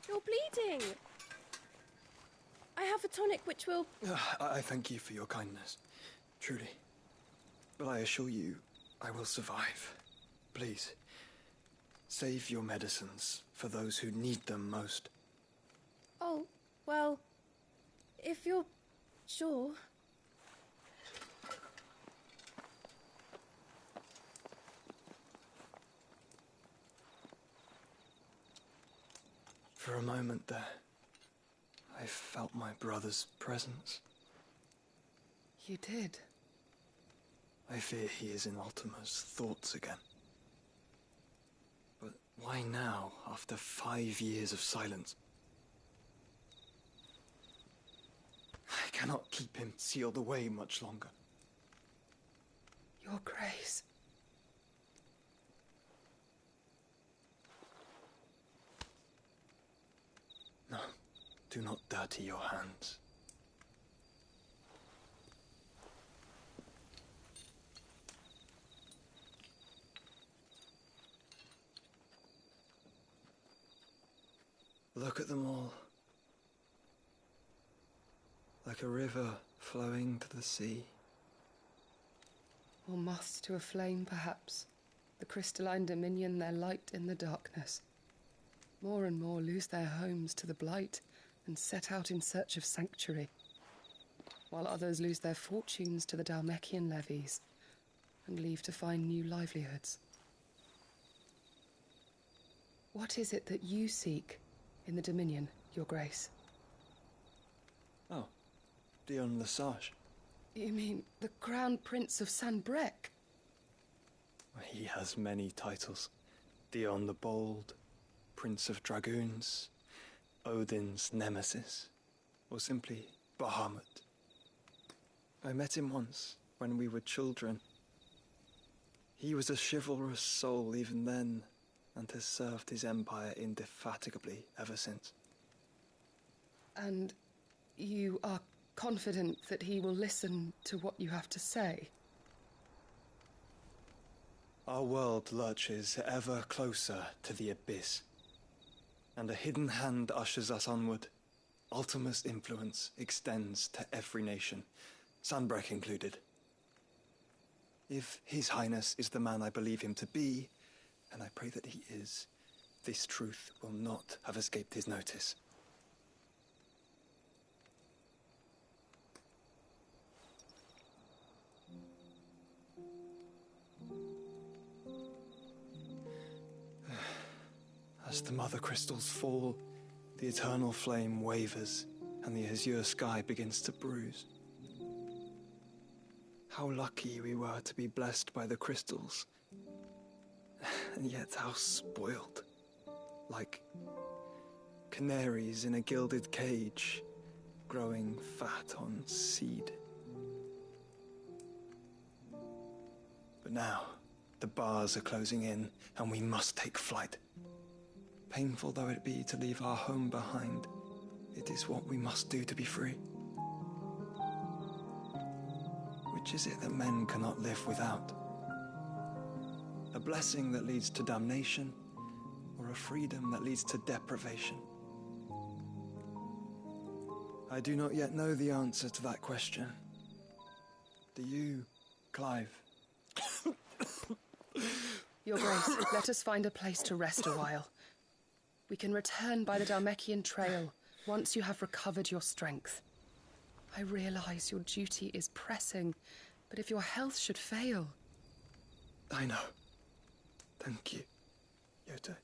You're bleeding. I have a tonic which will... I thank you for your kindness, truly. But I assure you, I will survive. Please, save your medicines for those who need them most. Oh, well, if you're sure... For a moment there, I felt my brother's presence. You did? I fear he is in Ultima's thoughts again. But why now, after 5 years of silence? I cannot keep him sealed away much longer. Your Grace. No, do not dirty your hands. Look at them all. Like a river flowing to the sea. Or moths to a flame, perhaps. The crystalline dominion their light in the darkness. More and more lose their homes to the blight and set out in search of sanctuary, while others lose their fortunes to the Dhalmekian levies and leave to find new livelihoods. What is it that you seek in the Dominion, Your Grace? Oh, Dion Lesage. You mean the Crown Prince of Sanbreque? He has many titles. Dion the Bold, Prince of Dragoons, Odin's Nemesis, or simply Bahamut. I met him once, when we were children. He was a chivalrous soul even then, and has served his empire indefatigably ever since. And you are confident that he will listen to what you have to say? Our world lurches ever closer to the abyss, and a hidden hand ushers us onward. Ultima's influence extends to every nation, Sanbreque included. If His Highness is the man I believe him to be, and I pray that he is, this truth will not have escaped his notice. As the mother crystals fall, the eternal flame wavers, and the azure sky begins to bruise. How lucky we were to be blessed by the crystals, and yet how spoiled. Like canaries in a gilded cage, growing fat on seed. But now, the bars are closing in, and we must take flight. Painful though it be to leave our home behind, it is what we must do to be free. Which is it that men cannot live without? A blessing that leads to damnation, or a freedom that leads to deprivation? I do not yet know the answer to that question. Do you, Clive? Your Grace, let us find a place to rest a while. We can return by the Dhalmekian trail once you have recovered your strength. I realize your duty is pressing, but if your health should fail... I know. Thank you, Yote.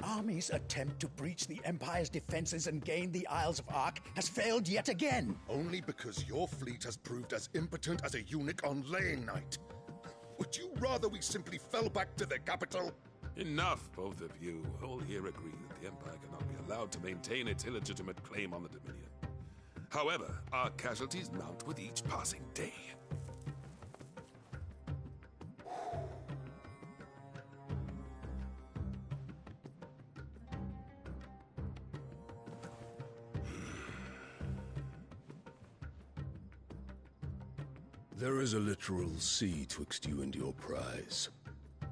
army's attempt to breach the Empire's defenses and gain the Isles of Ark has failed yet again. Only because your fleet has proved as impotent as a eunuch on laying night. Would you rather we simply fell back to the capital? Enough, both of you. All here agree that the Empire cannot be allowed to maintain its illegitimate claim on the Dominion. However, our casualties mount with each passing day. There is a literal sea twixt you and your prize.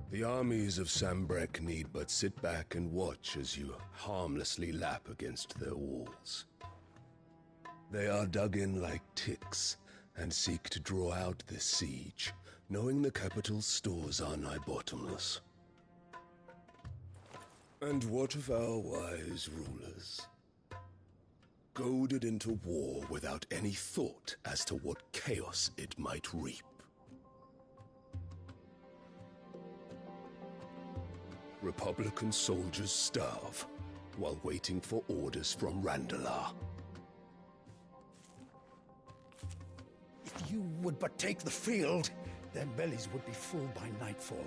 The armies of Sanbreque need but sit back and watch as you harmlessly lap against their walls. They are dug in like ticks and seek to draw out this siege, knowing the capital's stores are nigh bottomless. And what of our wise rulers? Goaded into war without any thought as to what chaos it might reap. Republican soldiers starve while waiting for orders from Randalar. If you would but take the field, their bellies would be full by nightfall.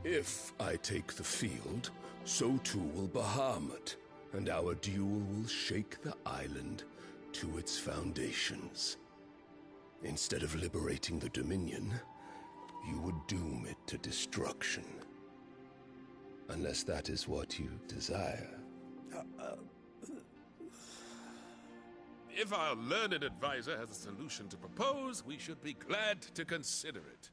If I take the field, so too will Bahamut, and our duel will shake the island to its foundations. Instead of liberating the Dominion, you would doom it to destruction. Unless that is what you desire. If our learned advisor has a solution to propose, we should be glad to consider it.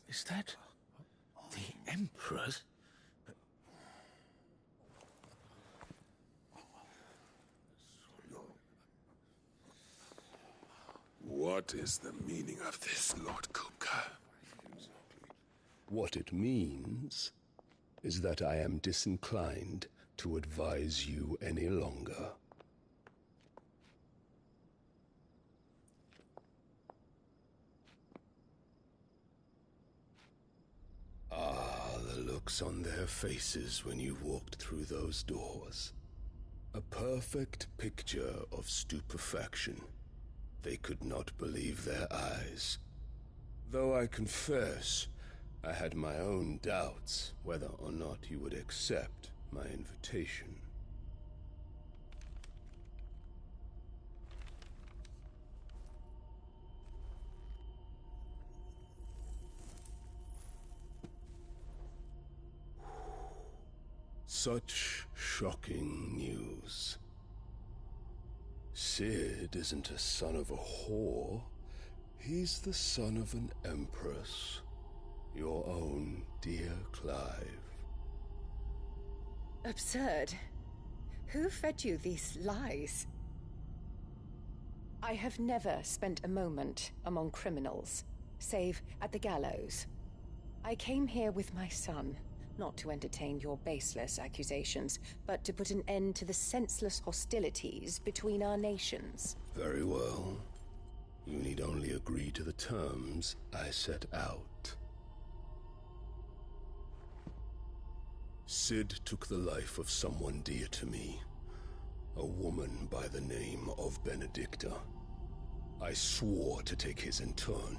Is that the Emperor's? What is the meaning of this, Lord Kupka? What it means is that I am disinclined to advise you any longer. Ah, the looks on their faces when you walked through those doors. A perfect picture of stupefaction. They could not believe their eyes. Though I confess, I had my own doubts whether or not you would accept my invitation. Such shocking news. Cid isn't a son of a whore. He's the son of an empress. Your own dear Clive. Absurd. Who fed you these lies? I have never spent a moment among criminals, save at the gallows. I came here with my son, not to entertain your baseless accusations, but to put an end to the senseless hostilities between our nations. Very well. You need only agree to the terms I set out. Cid took the life of someone dear to me, a woman by the name of Benedicta. I swore to take his in turn.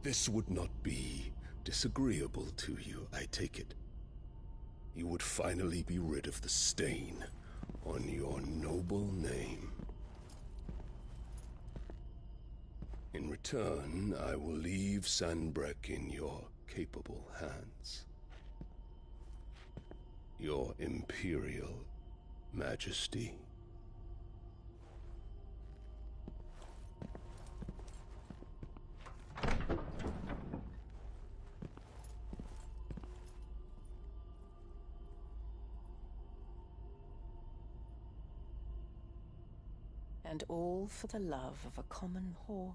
This would not be disagreeable to you, I take it. You would finally be rid of the stain on your noble name. In return, I will leave Sanbreque in your capable hands. Your Imperial Majesty. And all for the love of a common whore.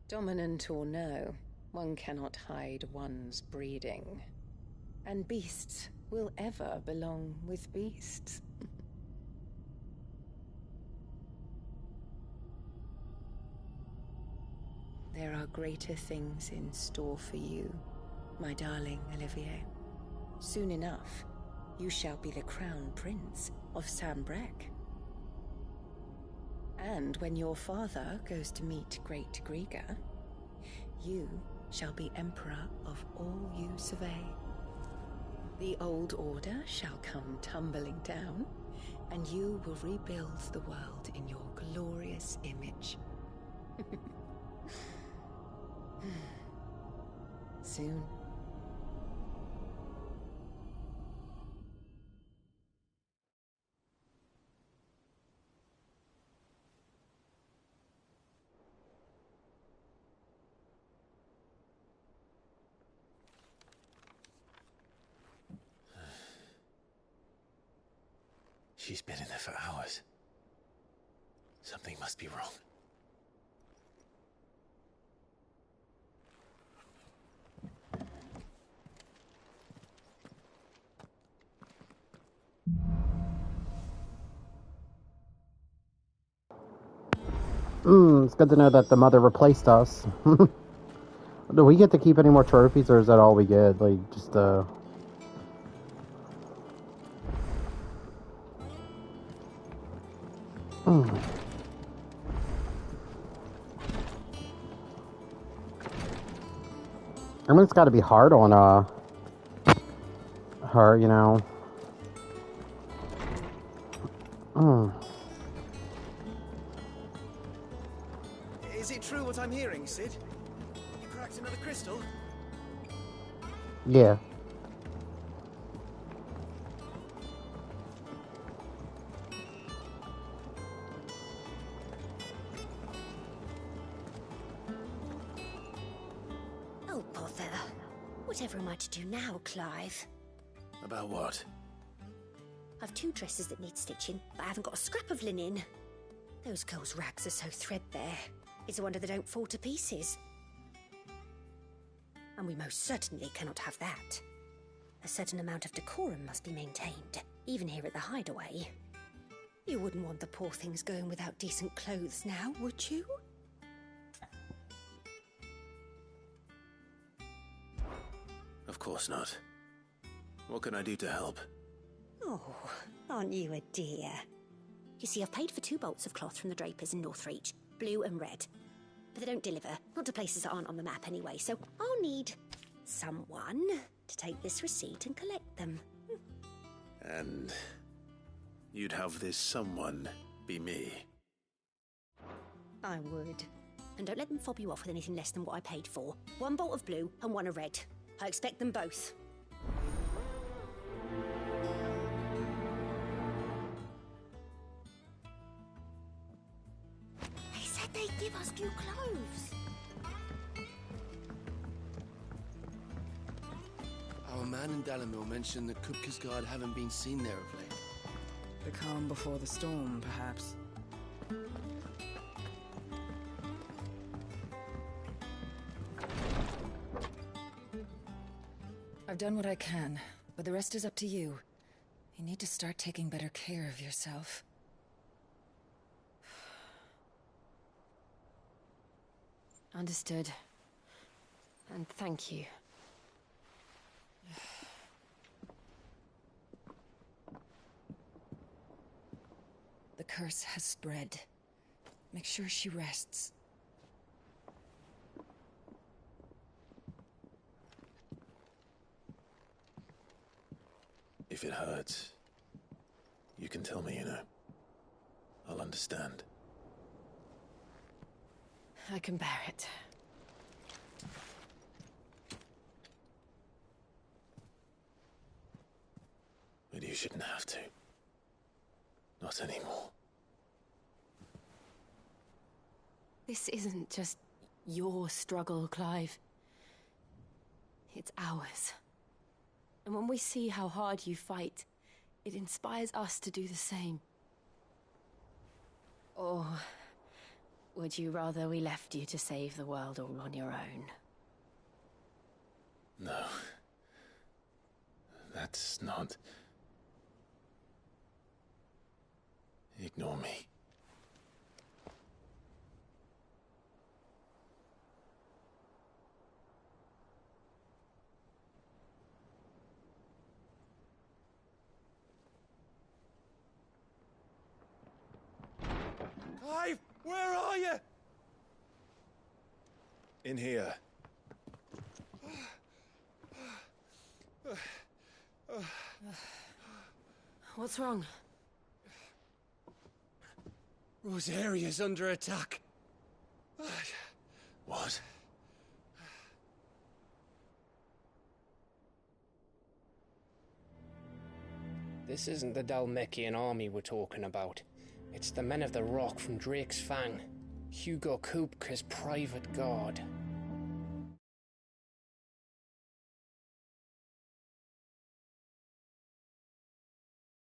Dominant or no, one cannot hide one's breeding. And beasts will ever belong with beasts. There are greater things in store for you, my darling Olivier. Soon enough, you shall be the crown prince of Sambrec. And when your father goes to meet Great Griga, you shall be emperor of all you survey. The old order shall come tumbling down, and you will rebuild the world in your glorious image. Soon. She's been in there for hours. Something must be wrong. It's good to know that the mother replaced us. Do we get to keep any more trophies, or is that all we get? Like, just, I mean, it's gotta be hard on, her, you know. Is it true what I'm hearing, Cid? You cracked another crystal? Yeah. Oh, bother. Whatever am I to do now, Clive? About what? I've 2 dresses that need stitching, but I haven't got a scrap of linen. Those girls' rags are so threadbare. It's a wonder they don't fall to pieces. And we most certainly cannot have that. A certain amount of decorum must be maintained, even here at the Hideaway. You wouldn't want the poor things going without decent clothes now, would you? Of course not. What can I do to help? Oh, aren't you a dear? You see, I've paid for 2 bolts of cloth from the drapers in Northreach, blue and red. But they don't deliver, not to places that aren't on the map anyway, so I'll need someone to take this receipt and collect them. And you'd have this someone be me? I would. And don't let them fob you off with anything less than what I paid for. 1 bolt of blue and 1 of red. I expect them both. They said they'd give us new clothes. Our man in Dalamil mentioned that Kupka's guard haven't been seen there of late. The calm before the storm, perhaps. I've done what I can, but the rest is up to you. You need to start taking better care of yourself. Understood. And thank you. The curse has spread. Make sure she rests. If it hurts, you can tell me, you know. I'll understand. I can bear it. But you shouldn't have to. Not anymore. This isn't just your struggle, Clive. It's ours. And when we see how hard you fight, it inspires us to do the same. Or would you rather we left you to save the world all on your own? No. That's not... Ignore me. Clive, where are you? In here. What's wrong? Rosaria's under attack. What? This isn't the Dhalmekian army we're talking about. It's the Men of the Rock from Drake's Fang. Hugo Kupka's private guard.